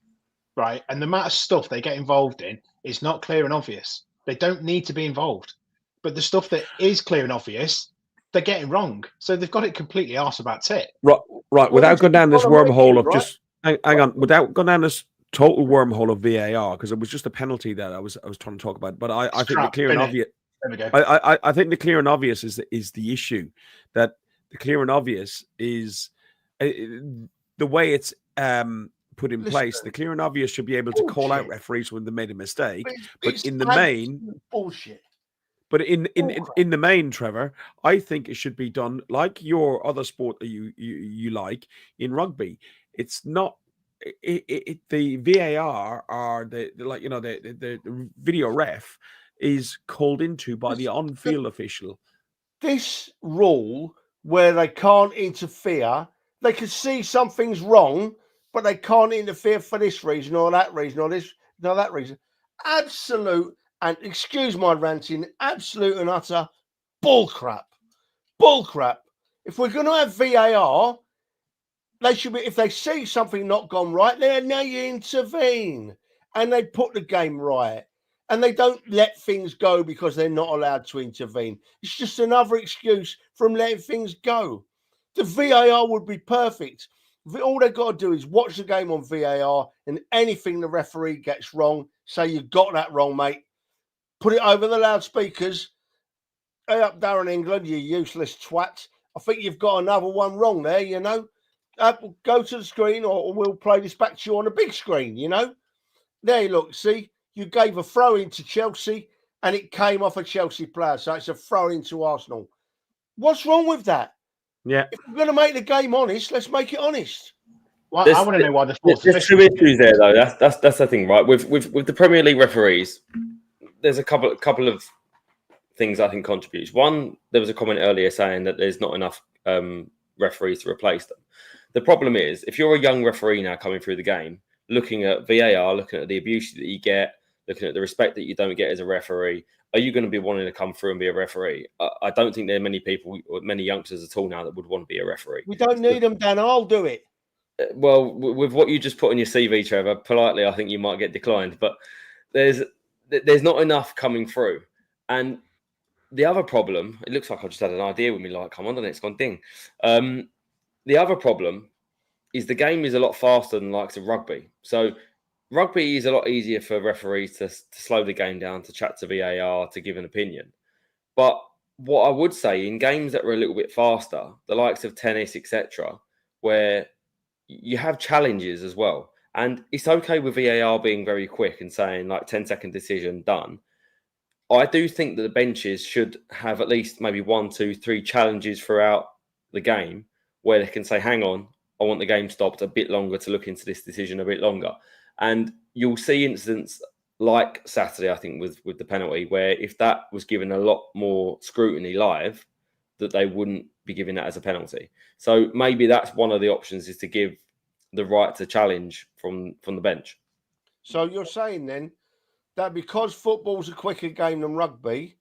C: right? And the amount of stuff they get involved in is not clear and obvious. They don't need to be involved. But the stuff that is clear and obvious, they're getting wrong. So they've got it completely arse about tit.
A: Right.
E: Well,
A: Without
E: this
A: going
E: is
A: down this
E: what I'm
A: wormhole
E: making,
A: of
E: right?
A: just hang on, without going down this total wormhole of VAR, because it was just a penalty that I was trying to talk about. But I think the
C: Crap,
A: clear and
C: innit?
A: obvious.
C: There we go.
A: I think the clear and obvious is the issue. That the clear and obvious is the way it's put in place. The clear and obvious should be able to call out
E: Bullshit.
A: referees when they made a mistake.
E: But
A: But in the main,
E: bullshit.
A: but in the main, Trevor, I think it should be done like your other sport that you like in rugby. It's not the VAR or the like, you know, the video ref is called into by the on-field official.
E: This rule where they can't interfere, they can see something's wrong, but they can't interfere for this reason or that reason or this or that reason. Absolute, and excuse my ranting, absolute and utter bullcrap. Bullcrap. If we're going to have VAR, they should be, if they see something not gone right, they intervene and they put the game right. And they don't let things go because they're not allowed to intervene. It's just another excuse from letting things go. The VAR would be perfect. All they've got to do is watch the game on VAR, and anything the referee gets wrong, say you got that wrong, mate. Put it over the loudspeakers. Hey up there in England, you useless twat. I think you've got another one wrong there, you know. Go to the screen or we'll play this back to you on a big screen, you know. There you look, see? You gave a throw into Chelsea and it came off a Chelsea player. So it's a throw into Arsenal. What's wrong with that?
A: Yeah.
E: If we're going to make the game honest, let's make it honest.
C: Well, I want to know why the fourth
D: There's two issues there, though. That's the thing, right? With the Premier League referees, there's a couple of things I think contributes. One, there was a comment earlier saying that there's not enough referees to replace them. The problem is, if you're a young referee now coming through the game, looking at VAR, looking at the abuse that you get, looking at the respect that you don't get as a referee, are you going to be wanting to come through and be a referee? I don't think there are many people or many youngsters at all now that would want to be a referee.
E: We don't need them, Dan. I'll do it.
D: Well, with what you just put on your CV, Trevor, politely, I think you might get declined. But there's not enough coming through. And the other problem, it looks like I just had an idea with me, like, come on, and it's gone ding. The other problem is the game is a lot faster than the likes of rugby. So rugby is a lot easier for referees to slow the game down, to chat to VAR, to give an opinion. But what I would say in games that are a little bit faster, the likes of tennis, etc., where you have challenges as well. And it's okay with VAR being very quick and saying like 10-second decision done. I do think that the benches should have at least maybe 1, 2, 3 challenges throughout the game where they can say, hang on, I want the game stopped a bit longer to look into this decision a bit longer. And you'll see incidents like Saturday, I think, with the penalty, where if that was given a lot more scrutiny live, that they wouldn't be giving that as a penalty. So maybe that's one of the options, is to give the right to challenge from the bench.
E: So you're saying then that because football's a quicker game than rugby,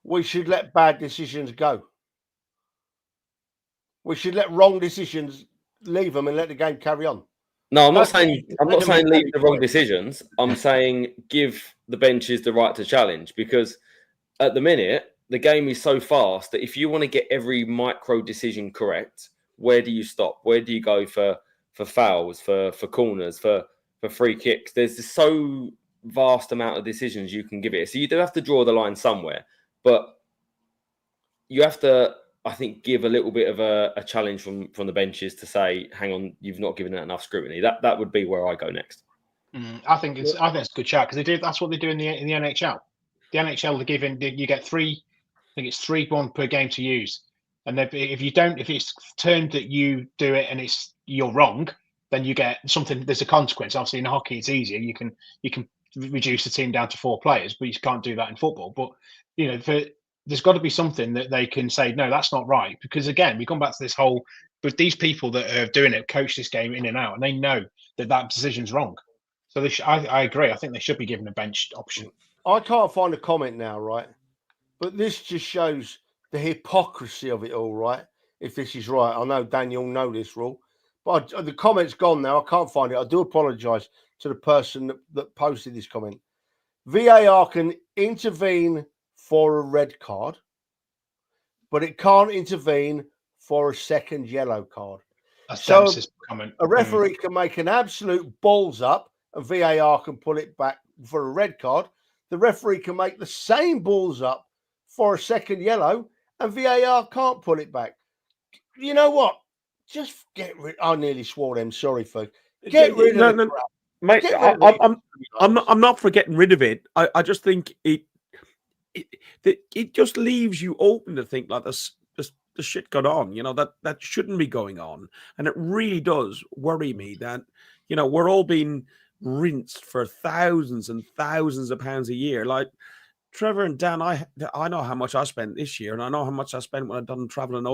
E: we should let bad decisions go. We should let wrong decisions, leave them and let the game carry on.
D: No, I'm not saying leave the wrong decisions. I'm saying give the benches the right to challenge, because at the minute the game is so fast that if you want to get every micro decision correct, where do you stop? Where do you go for fouls, for corners, for free kicks? There's so vast amount of decisions you can give it. So you do have to draw the line somewhere, but you have to, I think, give a little bit of a challenge from the benches to say, hang on, you've not given it enough scrutiny. That would be where I go next.
C: I think it's a good chat, because they do. That's what they do in the NHL. The NHL, they're giving, you get 3. I think it's 3 1 per game to use. And if it's termed that you do it and you're wrong, then you get something. There's a consequence. Obviously, in hockey, it's easier. You can reduce the team down to 4 players, but you can't do that in football. But there's got to be something that they can say, no, that's not right. Because again, we come back to this whole, but these people that are doing it coach this game in and out, and they know that decision's wrong. So I agree. I think they should be given a bench option.
E: I can't find a comment now, right? But this just shows the hypocrisy of it all, right? If this is right. I know Daniel know this rule, but the comment's gone now. I can't find it. I do apologise. to the person that posted this comment. VAR can intervene for a red card, but it can't intervene for a second yellow card.
C: That's
E: So
C: Dennis's comment.
E: a referee can make an absolute balls up and VAR can pull it back for a red card. The referee can make the same balls up for a second yellow and VAR can't pull it back. You know what? Just get rid. I nearly swore them. Sorry, folks. Get rid of the crap.
A: Mate, I'm not for getting rid of it. I just think it just leaves you open to think like this shit got on. You know, that shouldn't be going on, and it really does worry me that, you know, we're all being rinsed for thousands and thousands of pounds a year. Like Trevor and Dan, I know how much I spent this year, and I know how much I spent when I've done traveling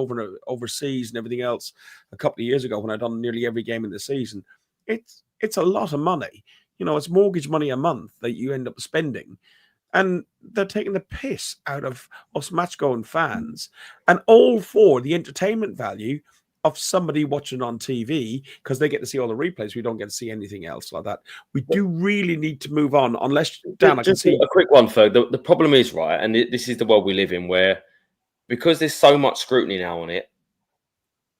A: overseas and everything else a couple of years ago when I'd done nearly every game in the season. It's a lot of money. You know, it's mortgage money a month that you end up spending. And they're taking the piss out of us match-going fans, and all for the entertainment value of somebody watching on TV because they get to see all the replays. We don't get to see anything else like that. We do really need to move on, unless, Dan, I can see...
D: A quick one, Ferg. The problem is, right, and this is the world we live in, where because there's so much scrutiny now on it,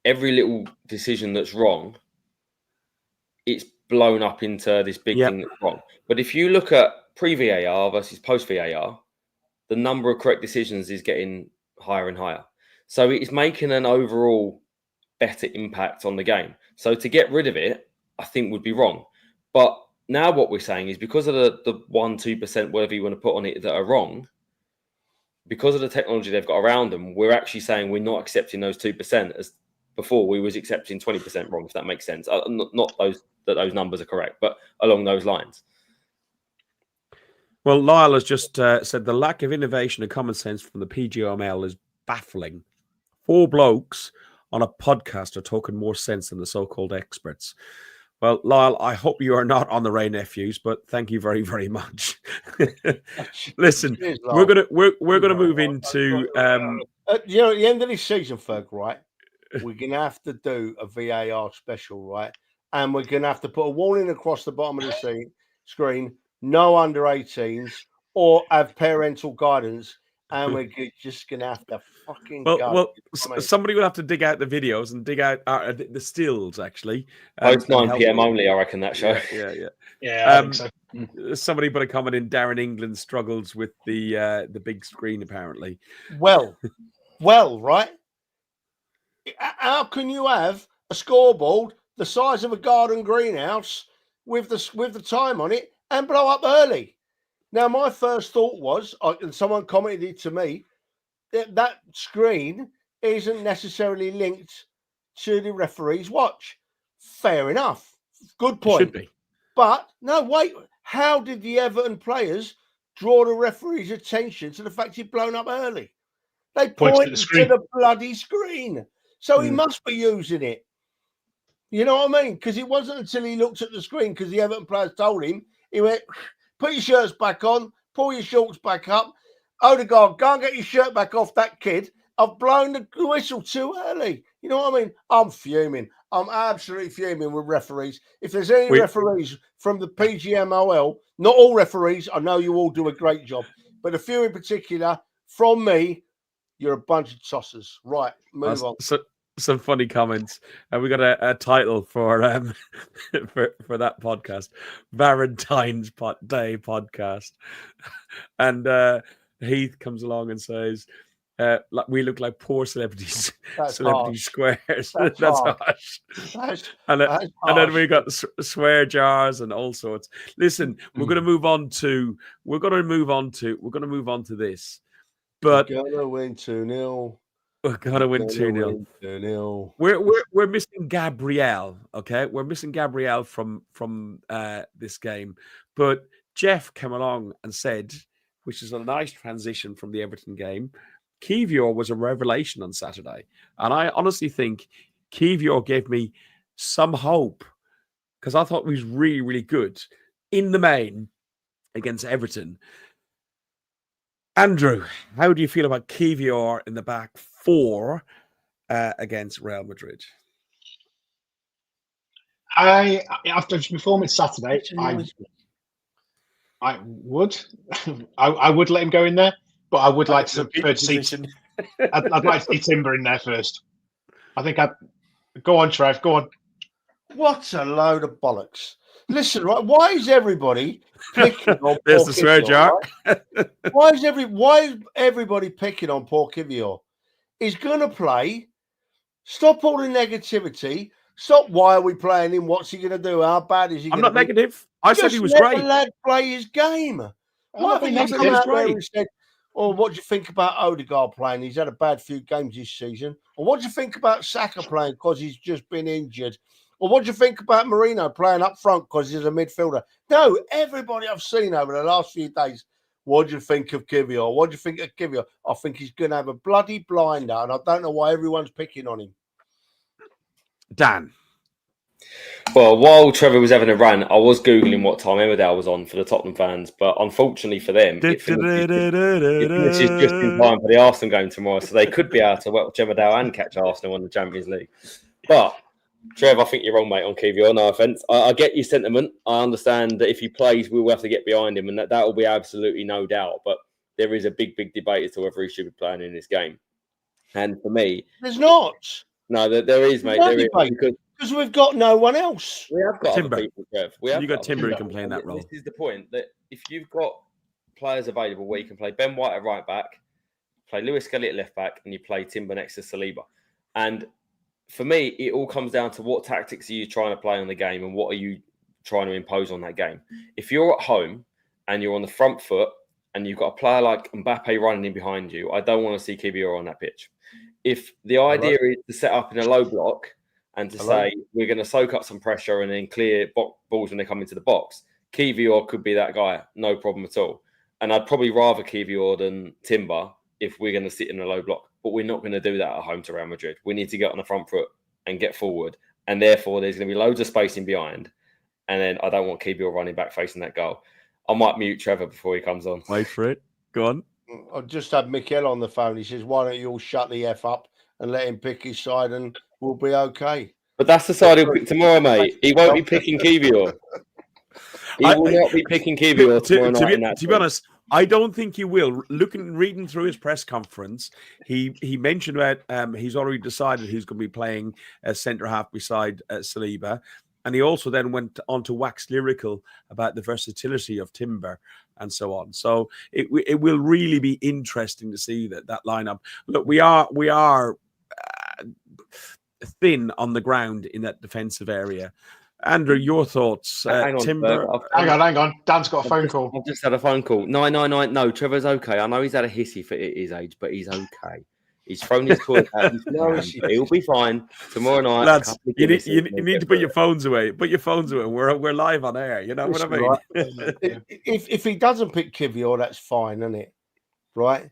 D: every little decision that's wrong, it's blown up into this big thing that's wrong. But if you look at pre-VAR versus post-VAR, the number of correct decisions is getting higher and higher. So it's making an overall better impact on the game. So to get rid of it, I think would be wrong. But now what we're saying is because of the 1-2%, whatever you want to put on it, that are wrong, because of the technology they've got around them, we're actually saying we're not accepting those 2% as before we was accepting 20% wrong, if that makes sense. Not those numbers are correct, but along those lines.
A: Well, Lyle has just said the lack of innovation and common sense from the PGML is baffling. 4 blokes on a podcast are talking more sense than the so-called experts. Well, Lyle, I hope you are not on the Ray Nephews, but thank you very, very much. Listen, we're gonna move into
E: you know, at the end of this season, Ferg, right? We're gonna have to do a VAR special, right? And we're gonna have to put a warning across the bottom of the screen: no under 18s, or have parental guidance. And we're just gonna have to fucking go.
A: Well, somebody will have to dig out the videos and dig out the stills, actually.
D: Post 9 p.m. only, I reckon, that show.
C: Yeah, I think so.
A: Somebody put a comment in: Darren England struggles with the big screen, apparently.
E: Well, right? How can you have a scoreboard the size of a garden greenhouse with the time on it and blow up early? Now, my first thought was, and someone commented it to me, that screen isn't necessarily linked to the referee's watch. Fair enough. Good point.
A: Should be.
E: But, no, wait. How did the Everton players draw the referee's attention to the fact he'd blown up early? They pointed to the bloody screen. So he must be using it. You know what I mean? Because it wasn't until he looked at the screen, because the Everton players told him, he went, put your shirts back on, pull your shorts back up. Odegaard, go and get your shirt back off that kid. I've blown the whistle too early. You know what I mean? I'm fuming. I'm absolutely fuming with referees. If there's any referees from the PGMOL, not all referees, I know you all do a great job, but a few in particular, from me, you're a bunch of tossers. Right, move on.
A: Some funny comments, and we got a title for for that podcast, Valentine's Day podcast, and Heath comes along and says, like, we look like poor celebrities, celebrity squares. That's harsh. And then we got swear jars and all sorts. Listen, we're going to move on to this, but
E: we're going to win 2-0.
A: We're gonna win 2-0. We're missing Gabriel. Okay, we're missing Gabriel from this game. But Jeff came along and said, which is a nice transition from the Everton game, Kivior was a revelation on Saturday, and I honestly think Kivior gave me some hope, because I thought he was really, really good in the main against Everton. Andrew, how do you feel about Kivior in the back 4 against Real Madrid?
C: After his performance Saturday, I would, I would let him go in there, but I would like to see. I'd like to see Timber in there first. I think I'd go on, Trev. Go on.
E: What a load of bollocks! Listen, right? Why is everybody picking on?
A: There's
E: poor
A: the swear
E: Kivior,
A: jar.
E: right? Why is everybody picking on poor Kivior? He's gonna play. Stop all the negativity. Stop. Why are we playing him? What's he gonna do? How bad is he
A: I'm
E: gonna
A: not
E: be?
A: negative. I said
E: Just
A: he was
E: let
A: great.
E: the lad play his game. Why haven't you come out there and said, "Oh, what do you think about Odegaard playing? He's had a bad few games this season." Or what do you think about Saka playing because he's just been injured? Or what do you think about Marino playing up front because he's a midfielder? No, everybody I've seen over the last few days. What do you think of Kivior? What do you think of Kivior? I think he's going to have a bloody blinder, and I don't know why everyone's picking on him.
A: Dan.
D: Well, while Trevor was having a rant, I was Googling what time Emmerdale was on for the Tottenham fans, but unfortunately for them, it finishes just in time for the Arsenal game tomorrow, so they could be able to watch Emmerdale and catch Arsenal in the Champions League. But, Trev, I think you're wrong, mate, on Kivior. No offence. I get your sentiment. I understand that if he plays, we'll have to get behind him, and that will be absolutely no doubt. But there is a big, big debate as to whether he should be playing in this game. And for me...
E: There's not.
D: No, there is, mate. There is,
E: because we've got no one else.
D: We have got
A: Timber.
D: other people, Trev.
A: You've got Timber who can play in that role.
D: This is the point, that if you've got players available where you can play Ben White at right back, play Lewis Skelly at left back, and you play Timber next to Saliba. And for me, it all comes down to what tactics are you trying to play on the game and what are you trying to impose on that game. If you're at home and you're on the front foot and you've got a player like Mbappe running in behind you, I don't want to see Kivior on that pitch. If the idea is to set up in a low block and to say we're going to soak up some pressure and then clear balls when they come into the box, Kivior could be that guy, no problem at all. And I'd probably rather Kivior than Timber if we're going to sit in a low block. But we're not going to do that at home to Real Madrid. We need to get on the front foot and get forward. And therefore, there's going to be loads of spacing behind. And then I don't want Kivior running back facing that goal. I might mute Trevor before he comes on.
A: Wait for it. Go on.
E: I just had Mikel on the phone. He says, why don't you all shut the F up and let him pick his side and we'll be okay.
D: But that's the side he'll pick tomorrow, mate. He won't be picking Kivior. He will not be picking Kivior tomorrow night.
A: To be honest, I don't think he will. Reading through his press conference, he mentioned that he's already decided who's going to be playing as centre half beside Saliba. And he also then went on to wax lyrical about the versatility of Timber and so on. So it will really be interesting to see that lineup. Look, we are thin on the ground in that defensive area. Andrew, your thoughts?
D: Hang on,
A: Timber.
C: Hang on. Dan's got a phone call.
D: I've just had a phone call. No, Trevor's okay. I know he's had a hissy for his age, but he's okay. He's thrown his toy out. He'll be fine tomorrow night.
A: Lads, you need to put your phones away. Put your phones away. We're live on air. You know what I mean?
E: Right. if he doesn't pick Kivior, that's fine, isn't it? Right?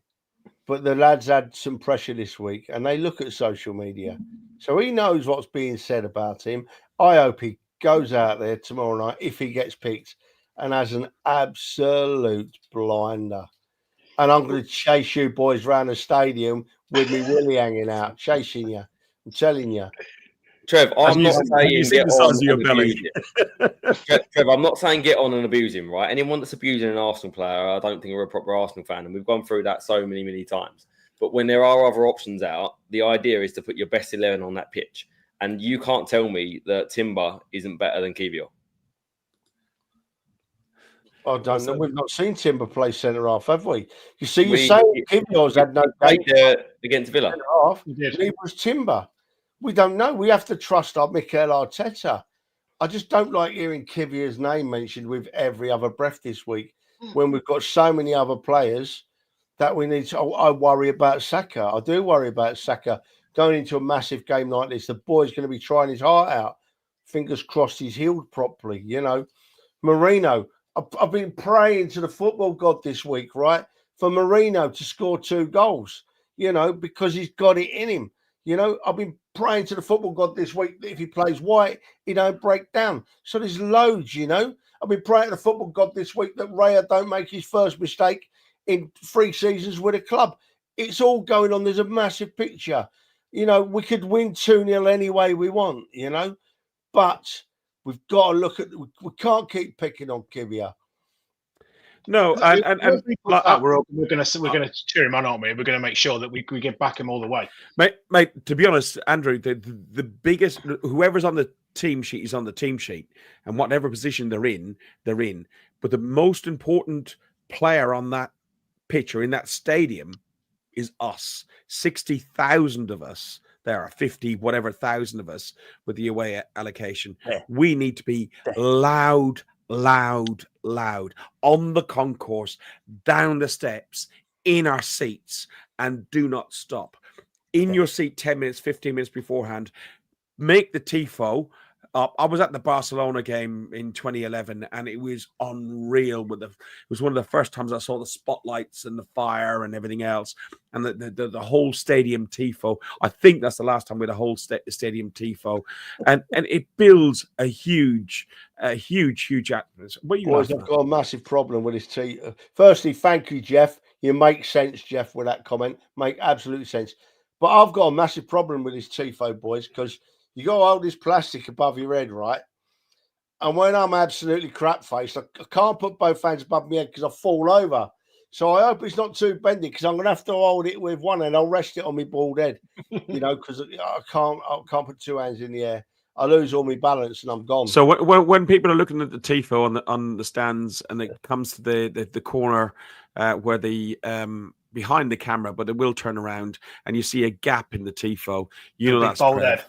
E: But the lads had some pressure this week, and they look at social media, so he knows what's being said about him. I hope he goes out there tomorrow night if he gets picked and has an absolute blinder. And I'm going to chase you boys around the stadium with me Willie hanging out, chasing you. I'm telling you.
D: Trev, I'm not saying get on
A: your belly.
D: Trev, I'm not saying get on and abuse him, right? Anyone that's abusing an Arsenal player, I don't think we're a proper Arsenal fan. And we've gone through that so many, many times. But when there are other options out, the idea is to put your best 11 on that pitch. And you can't tell me that Timber isn't better than Kivior.
E: I don't know. We've not seen Timber play centre half, have we? You see, you're saying Kivior's had no game
D: against Villa.
E: Half, he was Timber. We don't know. We have to trust our Mikel Arteta. I just don't like hearing Kivior's name mentioned with every other breath this week when we've got so many other players that we need to. I worry about Saka. I do worry about Saka going into a massive game like this. The boy's going to be trying his heart out. Fingers crossed he's healed properly. You know, Marino. I've been praying to the football god this week, right, for Marino to score 2 goals, you know, because he's got it in him. You know, I've been praying to the football god this week that if he plays White, he don't break down. So there's loads, you know. I've been praying to the football god this week that Raya don't make his first mistake in 3 seasons with a club. It's all going on. There's a massive picture. You know, we could win 2-0 any way we want, you know, but We've got to look at. We can't keep picking on Kivia.
A: No, and
C: we're going to cheer him on, aren't we? We're going to make sure that we get back him all the way.
A: Mate, to be honest, Andrew, the biggest, whoever's on the team sheet is on the team sheet, and whatever position they're in. But the most important player on that pitch or in that stadium is us. 60,000 of us. There are 50, whatever thousand of us with the away allocation.
E: Yeah.
A: We need to be loud on the concourse, down the steps, in our seats, and do not stop. In your seat 10 minutes, 15 minutes beforehand. Make the tifo up. I was at the Barcelona game in 2011, and it was unreal. It was one of the first times I saw the spotlights and the fire and everything else, and the whole stadium tifo. I think that's the last time we had a whole stadium tifo, and it builds a huge atmosphere.
E: Boys, I've got a massive problem with this tifo. Firstly, thank you, Jeff. You make sense, Jeff, with that comment. Make absolute sense. But I've got a massive problem with this tifo, boys, because you got all this plastic above your head, right? And when I'm absolutely crap-faced, I can't put both hands above my head because I fall over. So I hope it's not too bendy because I'm going to have to hold it with one hand. I'll rest it on my bald head, because I can't put two hands in the air. I lose all my balance and I'm gone.
A: So when people are looking at the tifo on the stands and it comes to the corner where the behind the camera, but it will turn around and you see a gap in the tifo, that's
C: bald head.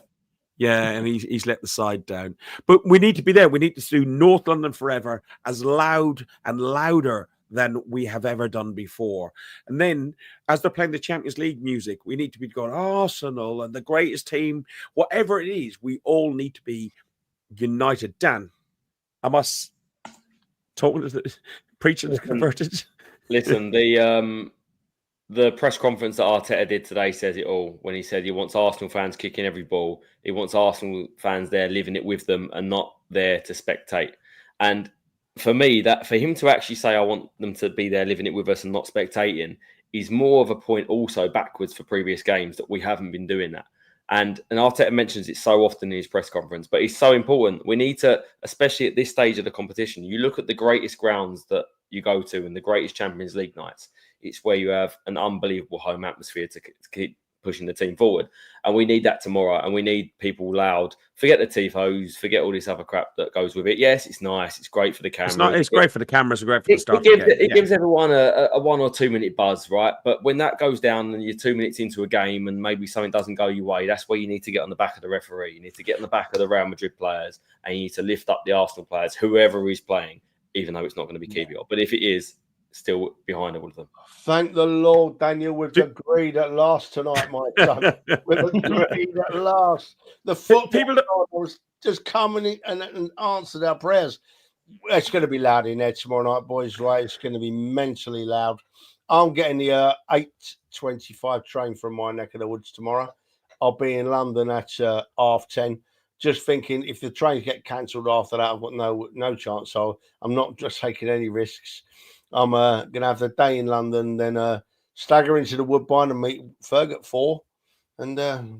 A: Yeah, and he's let the side down. But we need to be there. We need to do North London Forever as loud and louder than we have ever done before. And then as they're playing the Champions League music, we need to be going, Arsenal and the greatest team, whatever it is, we all need to be united. Dan, I must talk to the preacher that's converted.
D: Listen, the press conference that Arteta did today says it all when he said he wants Arsenal fans kicking every ball. He wants Arsenal fans there living it with them and not there to spectate. And for me, that for him to actually say, I want them to be there living it with us and not spectating is more of a point also backwards for previous games that we haven't been doing that. And Arteta mentions it so often in his press conference, but it's so important. We need to, especially at this stage of the competition, you look at the greatest grounds that you go to and the greatest Champions League nights. It's where you have an unbelievable home atmosphere to keep pushing the team forward. And we need that tomorrow. And we need people loud. Forget the tifos, forget all this other crap that goes with it. Yes, it's nice. It's great for the camera.
A: It's great for the cameras. It's great for the start.
D: It gives everyone a 1 or 2 minute buzz, right? But when that goes down and you're 2 minutes into a game and maybe something doesn't go your way, that's where you need to get on the back of the referee. You need to get on the back of the Real Madrid players and you need to lift up the Arsenal players, whoever is playing, even though it's not going to be Kivia. But if it is, still behind all of them.
E: Thank the Lord, Daniel. We've agreed at last tonight, my son. We've agreed at last. The football was just coming in and answered our prayers. It's going to be loud in there tomorrow night, boys, right? It's going to be mentally loud. I'm getting the 8:25 train from my neck of the woods tomorrow. I'll be in London at 10:30. Just thinking if the trains get cancelled after that, I've got no chance. So I'm not just taking any risks. I'm going to have the day in London, then stagger into the Woodbine and meet Ferg at 4 and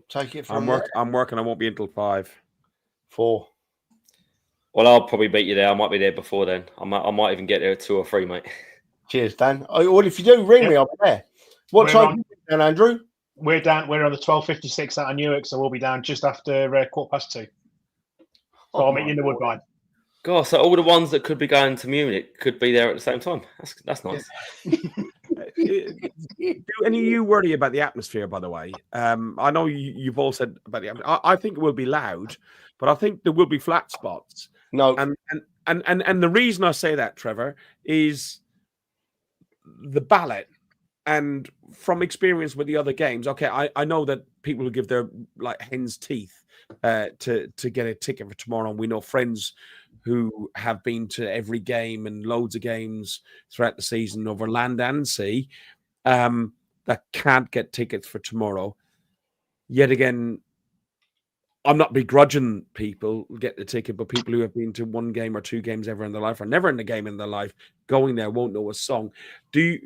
E: take it from there.
A: I'm working. I won't be until 5.
E: 4.
D: Well, I'll probably beat you there. I might be there before then. I might even get there at 2 or 3, mate.
E: Cheers, Dan. Well, if you do ring me, I'll be there. What time are you down, Andrew?
C: We're on the 12:56 out of Newark, so we'll be down just after 2:15. So I'll meet you in the Woodbine.
D: God, so all the ones that could be going to Munich could be there at the same time. That's nice.
A: Do any of you worry about the atmosphere, by the way? I know you've all said about the atmosphere. I think it will be loud, but I think there will be flat spots.
E: No.
A: And the reason I say that, Trevor, is the ballot. And from experience with the other games, okay, I know that people will give their hen's teeth to get a ticket for tomorrow. And we know friends who have been to every game and loads of games throughout the season over land and sea that can't get tickets for tomorrow. Yet again, I'm not begrudging people get the ticket, but people who have been to 1 game or 2 games ever in their life or never in a game in their life going there won't know a song. Does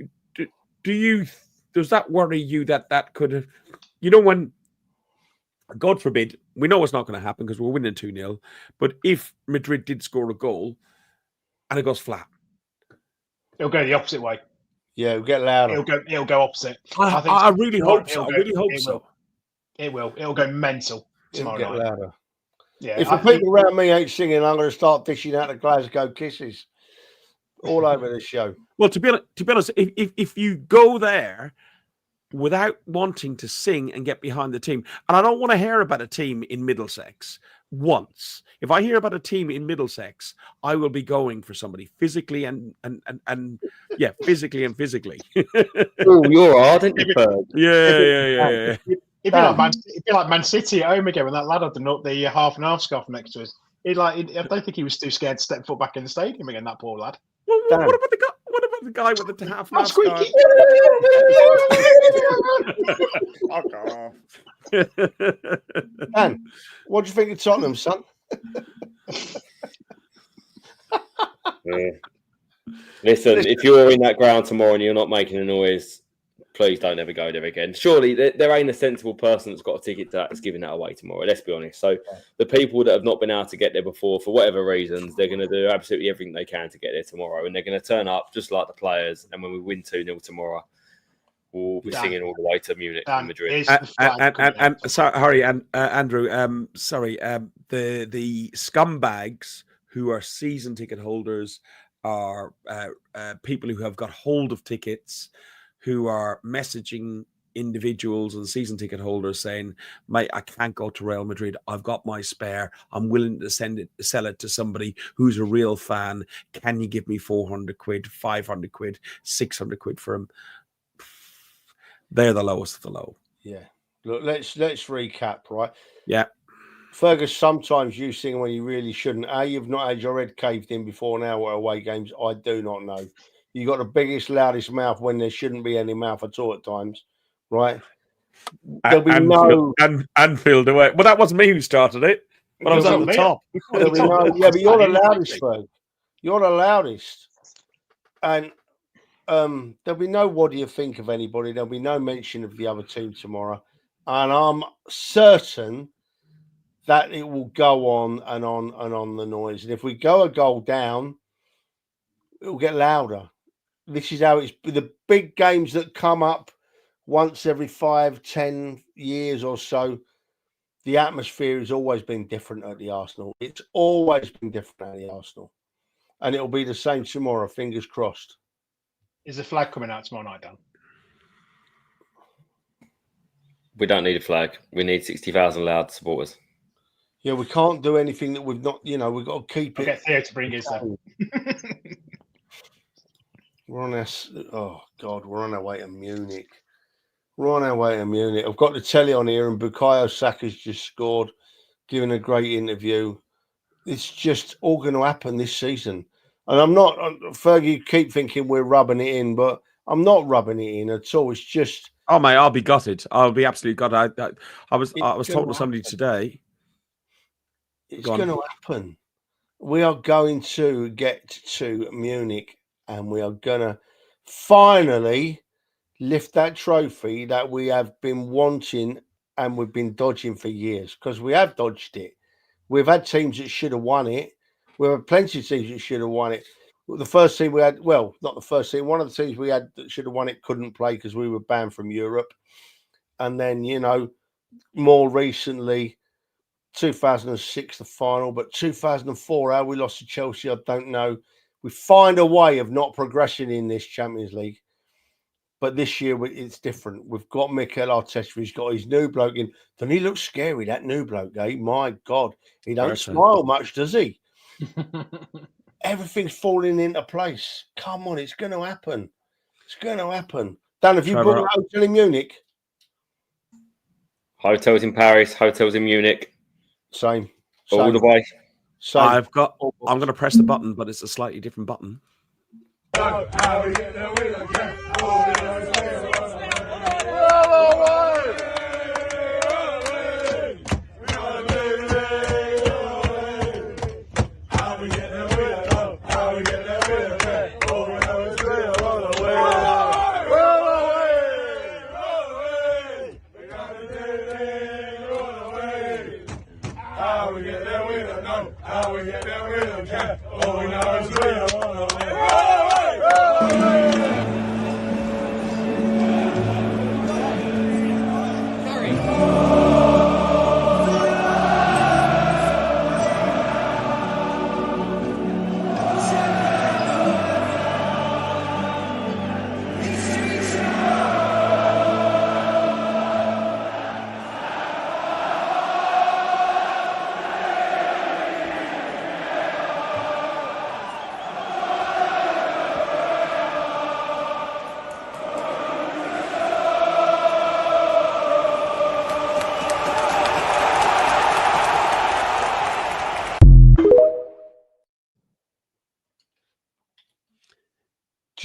A: that worry you that could have, when, God forbid, we know it's not going to happen because we're winning 2-0. But if Madrid did score a goal and it goes flat,
C: It'll go the opposite way.
E: Yeah, it'll get louder.
C: It'll go opposite.
A: I really hope so. I really hope so.
C: It will. It'll go mental tomorrow
E: It'll get
C: night.
E: louder.
C: Yeah.
E: If the people around me ain't singing, I'm going to start dishing out the Glasgow kisses all over the show.
A: Well, to be honest, if you go there without wanting to sing and get behind the team, and I don't want to hear about a team in Middlesex once. If I hear about a team in Middlesex, I will be going for somebody physically and physically.
D: Oh, you're hard, aren't you, Ferg?
A: Yeah.
C: It'd be like Man City at home again when that lad had the half and half scarf next to us. I don't think he was too scared to step foot back in the stadium again. That poor lad.
A: Well, what about the guy? What about the guy with the half mask?
E: Dan, what do you think of Tottenham, son?
D: Yeah. Listen, if you're in that ground tomorrow and you're not making a noise, please don't ever go there again. Surely there ain't a sensible person that's got a ticket to that that's giving that away tomorrow. Let's be honest. So the people that have not been able to get there before, for whatever reasons, they're going to do absolutely everything they can to get there tomorrow. And they're going to turn up just like the players. And when we win 2-0 tomorrow, we'll be singing all the way to Munich and Madrid.
A: And sorry, Andrew. The scumbags who are season ticket holders are people who have got hold of tickets, who are messaging individuals and season ticket holders saying, mate, I can't go to Real Madrid. I've got my spare. I'm willing to sell it to somebody who's a real fan. Can you give me 400 quid, 500 quid, 600 quid for him? They're the lowest of the low.
E: Yeah. Look, let's recap, right?
A: Yeah.
E: Fergus, sometimes you sing when you really shouldn't. You've not had your head caved in before now at away games. I do not know. You got the biggest, loudest mouth when there shouldn't be any mouth at all at times, right? There'll be
A: Anfield away. Well, that wasn't me who started it, but I was at the top.
E: But you're the loudest, Ferg. You're the loudest. And there'll be no what do you think of anybody. There'll be no mention of the other team tomorrow. And I'm certain that it will go on and on the noise. And if we go a goal down, it will get louder. This is how it's the big games that come up once every 5-10 years or so. The atmosphere has always been different at the Arsenal. It's always been different at the Arsenal. And it'll be the same tomorrow, fingers crossed.
C: Is the flag coming out tomorrow night, Dan?
D: We don't need a flag. We need 60,000 loud supporters.
E: Yeah, we can't do anything that we've not, we've got to keep it.
C: Get Theo to bring his then.
E: We're on our way to Munich. I've got the telly on here and Bukayo Saka's just scored, giving a great interview. It's just all going to happen this season. And I'm not, Fergie, keep thinking we're rubbing it in, but I'm not rubbing it in at all. It's just...
A: Oh, mate, I'll be gutted. I'll be absolutely gutted. I was talking to somebody today.
E: It's going to happen. We are going to get to Munich and we are going to finally lift that trophy that we have been wanting and we've been dodging for years, because we have dodged it. We've had teams that should have won it. We've had plenty of teams that should have won it. The first team we had, well, not the first team, one of the teams we had that should have won it couldn't play because we were banned from Europe. And then, more recently, 2006, the final, but 2004, how we lost to Chelsea, I don't know. We find a way of not progressing in this Champions League. But this year, it's different. We've got Mikel Arteta. He's got his new bloke in. Doesn't he look scary, that new bloke, eh? My God. He don't smile much, does he? Everything's falling into place. Come on, it's going to happen. It's going to happen. Dan, have you booked a hotel in Munich?
D: Hotels in Paris, hotels in Munich.
E: Same.
D: All the way.
E: Same.
A: I'm going to press the button, but it's a slightly different button.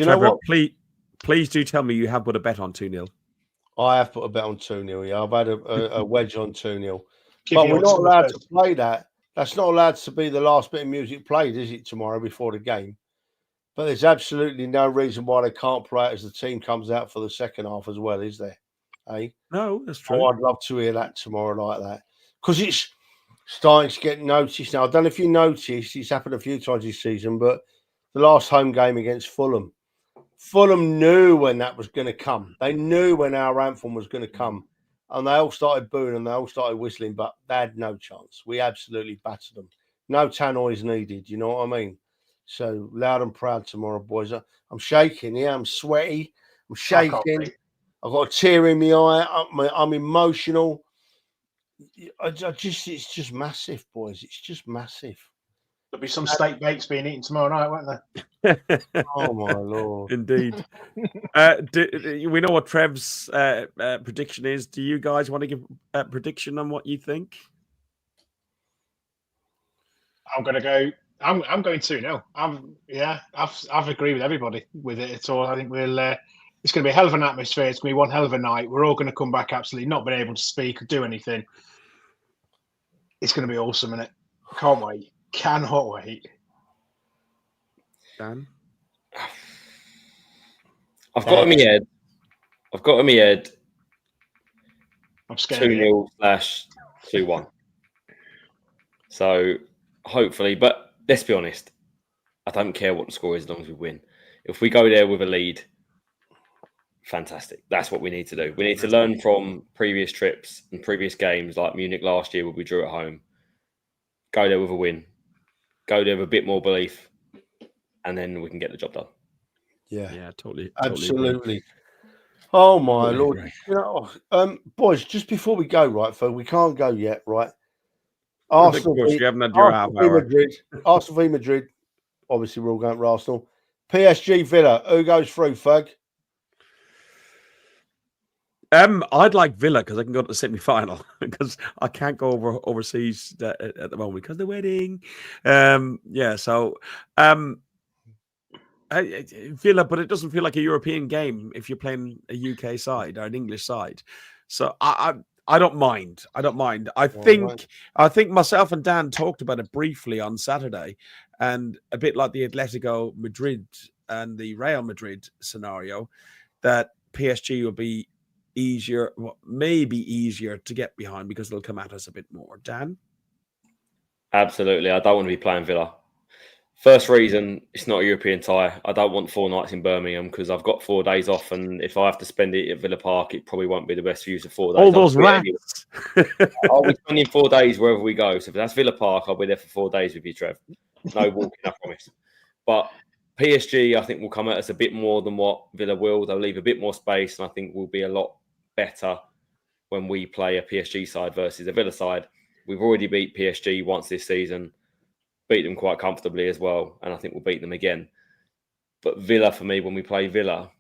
E: Do you
A: Trevor,
E: know what?
A: please do tell me you have put a bet on 2-0.
E: I have put a bet on 2-0. Yeah, I've had a wedge on 2-0.
C: Give
E: But
C: you
E: we're
C: odds
E: not
C: on the
E: allowed
C: first.
E: to play that. That's not allowed to be the last bit of music played, is it, tomorrow before the game? But there's absolutely no reason why they can't play it as the team comes out for the second half as well, is there? Eh?
A: No, that's
E: Oh,
A: true.
E: I'd love to hear that tomorrow like that. Because it's starting to get noticed now. I don't know if you noticed, it's happened a few times this season, but the last home game against Fulham knew when that was going to come. They knew when our anthem was going to come. And they all started booing and they all started whistling, but they had no chance. We absolutely battered them. No tannoys needed, you know what I mean? So loud and proud tomorrow, boys. I'm shaking, yeah, I'm sweaty, I'm
C: I can't
E: shaking.
C: wait.
E: I've got a tear in my eye. I'm emotional. It's just massive, boys. It's just massive.
C: There'll be some steak bakes being eaten tomorrow night, won't there?
E: Oh my lord!
A: Indeed. We know what Trev's prediction is. Do you guys want to give a prediction on what you think?
C: I'm going to go. I'm going 2-0. I've agreed with everybody with it at all. I think it's going to be a hell of an atmosphere. It's going to be one hell of a night. We're all going to come back absolutely not being able to speak or do anything. It's going to be awesome, isn't it? Can't wait. Cannot wait.
A: Dan?
D: I've got in my head.
C: I'm scared.
D: 2-0/2-1. So hopefully, but let's be honest. I don't care what the score is as long as we win. If we go there with a lead, fantastic. That's what we need to do. We need to learn from previous trips and previous games like Munich last year where we drew at home. Go there with a win. Go there with a bit more belief. And then we can get the job done.
E: Yeah,
A: totally.
E: absolutely. Oh my
A: Totally
E: lord!
A: agree.
E: You know, boys, just before we go, right, folks, we can't go yet, right?
A: Of course, you haven't had your half hour.
E: Arsenal v Madrid. Obviously, we're all going for Arsenal. PSG Villa. Who goes through, Ferg?
A: I'd like Villa because I can go to the semi-final because I can't go overseas at the moment because of the wedding. Villa, but it doesn't feel like a European game if you're playing a UK side or an English side. So I don't mind. I think myself and Dan talked about it briefly on Saturday, and a bit like the Atletico Madrid and the Real Madrid scenario, that PSG will be easier, maybe easier to get behind because they'll come at us a bit more. Dan?
D: Absolutely. I don't want to be playing Villa. First reason, it's not a European tie. I don't want 4 nights in Birmingham because I've got 4 days off, and if I have to spend it at Villa Park, it probably won't be the best use of 4 days.
A: All those rats.
D: I'll be spending 4 days wherever we go. So if that's Villa Park, I'll be there for 4 days with you, Trev. No walking, I promise. But PSG, I think, will come at us a bit more than what Villa will. They'll leave a bit more space, and I think we'll be a lot better when we play a PSG side versus a Villa side. We've already beat PSG once this season. Beat them quite comfortably as well, and I think we'll beat them again. But Villa, for me, when we play Villa,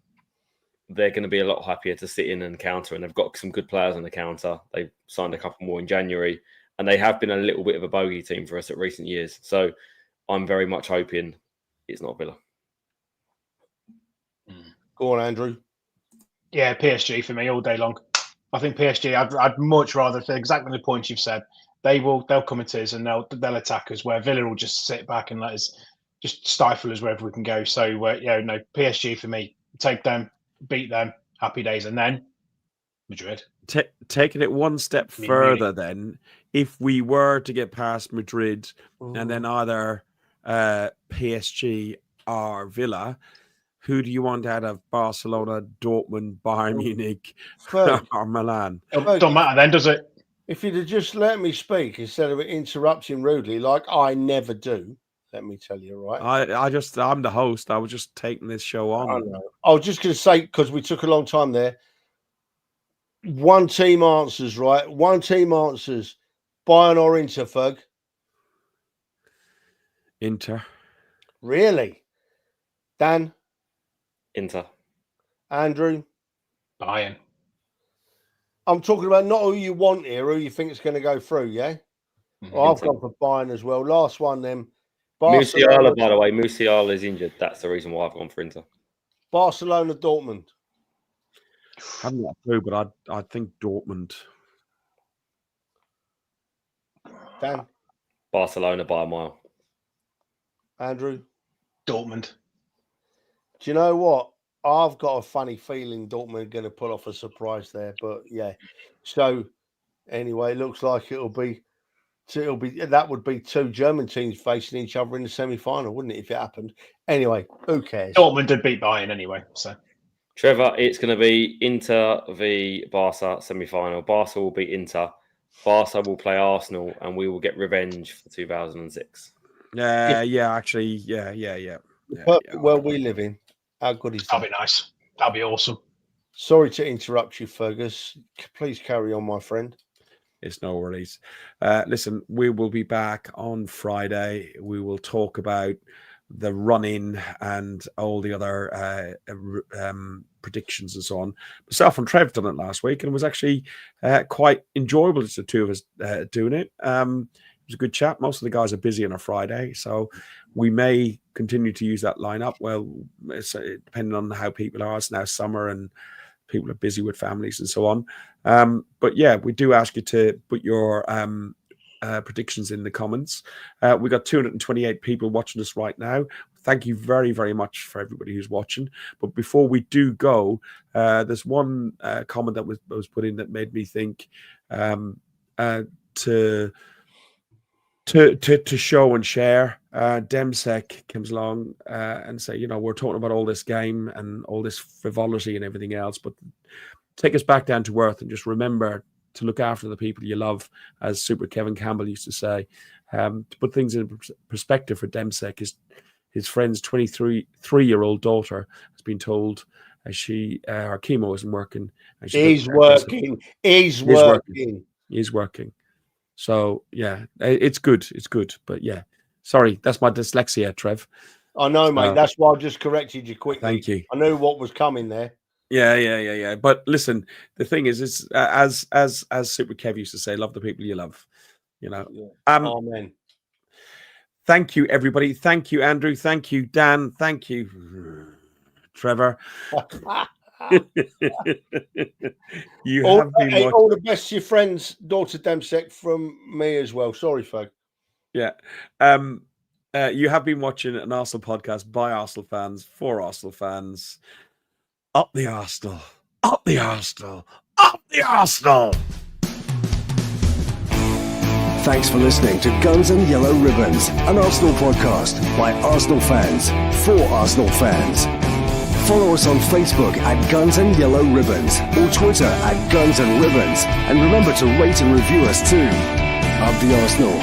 D: they're going to be a lot happier to sit in and counter, and they've got some good players on the counter. They've signed a couple more in January, and they have been a little bit of a bogey team for us at recent years. So I'm very much hoping it's not Villa.
E: Go on, Andrew.
C: Yeah, PSG for me all day long. I think PSG. I'd much rather for exactly the points you've said. They'll come at us and they'll attack us. Where Villa will just sit back and let us just stifle us wherever we can go. So PSG for me. Take them, beat them, happy days, and then Madrid.
A: Taking it one step further, then, if we were to get past Madrid and then either PSG or Villa, who do you want out of Barcelona, Dortmund, Bayern Munich, or Milan?
C: It don't matter then, does it?
E: If you'd have just let me speak instead of interrupting rudely, like I never do, let me tell you, right?
A: I'm the host. I was just taking this show on.
E: I know. I was just going to say, because we took a long time there, one team answers, right? One team answers. Bayern or Inter, Ferg?
A: Inter.
E: Really? Dan?
D: Inter.
E: Andrew?
C: Bayern.
E: I'm talking about not who you want here, who you think is going to go through, yeah? Well, I've gone for Bayern as well. Last one, then.
D: Musiala, by the way, Musiala is injured. That's the reason why I've gone for Inter.
E: Barcelona, Dortmund.
A: I haven't got a clue, but I think Dortmund.
E: Dan,
D: Barcelona by a mile.
E: Andrew.
C: Dortmund.
E: Do you know what? I've got a funny feeling Dortmund are going to pull off a surprise there, but yeah. So anyway, it looks like it'll be that would be two German teams facing each other in the semi-final, wouldn't it? If it happened. Anyway, who cares?
C: Dortmund did beat Bayern anyway. So
D: Trevor, it's going to be Inter v Barca semi-final. Barca will beat Inter. Barca will play Arsenal, and we will get revenge for 2006.
A: Actually.
E: Well, we live in. How good is that?
C: that'll be nice. That'll be awesome.
E: Sorry to interrupt you, Fergus. Please carry on, my friend.
A: It's no worries. Listen, we will be back on Friday. We will talk about the run-in and all the other predictions and so on. Myself and Trev done it last week, and it was actually quite enjoyable. It's the two of us doing it. It was a good chat. Most of the guys are busy on a Friday, so we may continue to use that lineup. Well, it's, depending on how people are. It's now summer and people are busy with families and so on. But yeah, we do ask you to put your predictions in the comments. We got 228 people watching us right now. Thank you very, very much for everybody who's watching. But before we do go, there's one comment that was put in that made me think to show and share. Demsek comes along and say, we're talking about all this game and all this frivolity and everything else, but take us back down to earth and just remember to look after the people you love, as Super Kevin Campbell used to say. To put things in perspective for Demsek, his friend's 23-year-old daughter has been told as her chemo isn't working.
E: He's working.
A: He's working. So yeah, it's good. It's good. But yeah, sorry, that's my dyslexia, Trev.
E: I know, mate. That's why I just corrected you quickly.
A: Thank you.
E: I knew what was coming there.
A: Yeah. But listen, the thing is, it's as Super Kev used to say, love the people you love.
E: Yeah. Amen.
A: Thank you, everybody. Thank you, Andrew. Thank you, Dan. Thank you, Trevor.
E: All the best to your friend's daughter Demsek from me as well. Sorry, folk.
A: Yeah. You have been watching an Arsenal podcast by Arsenal fans for Arsenal fans. Up the Arsenal. Up the Arsenal. Up the Arsenal.
B: Thanks for listening to Guns and Yellow Ribbons, an Arsenal podcast by Arsenal fans for Arsenal fans. Follow us on Facebook at Guns and Yellow Ribbons or Twitter at Guns and Ribbons. And remember to rate and review us too. Up the Arsenal.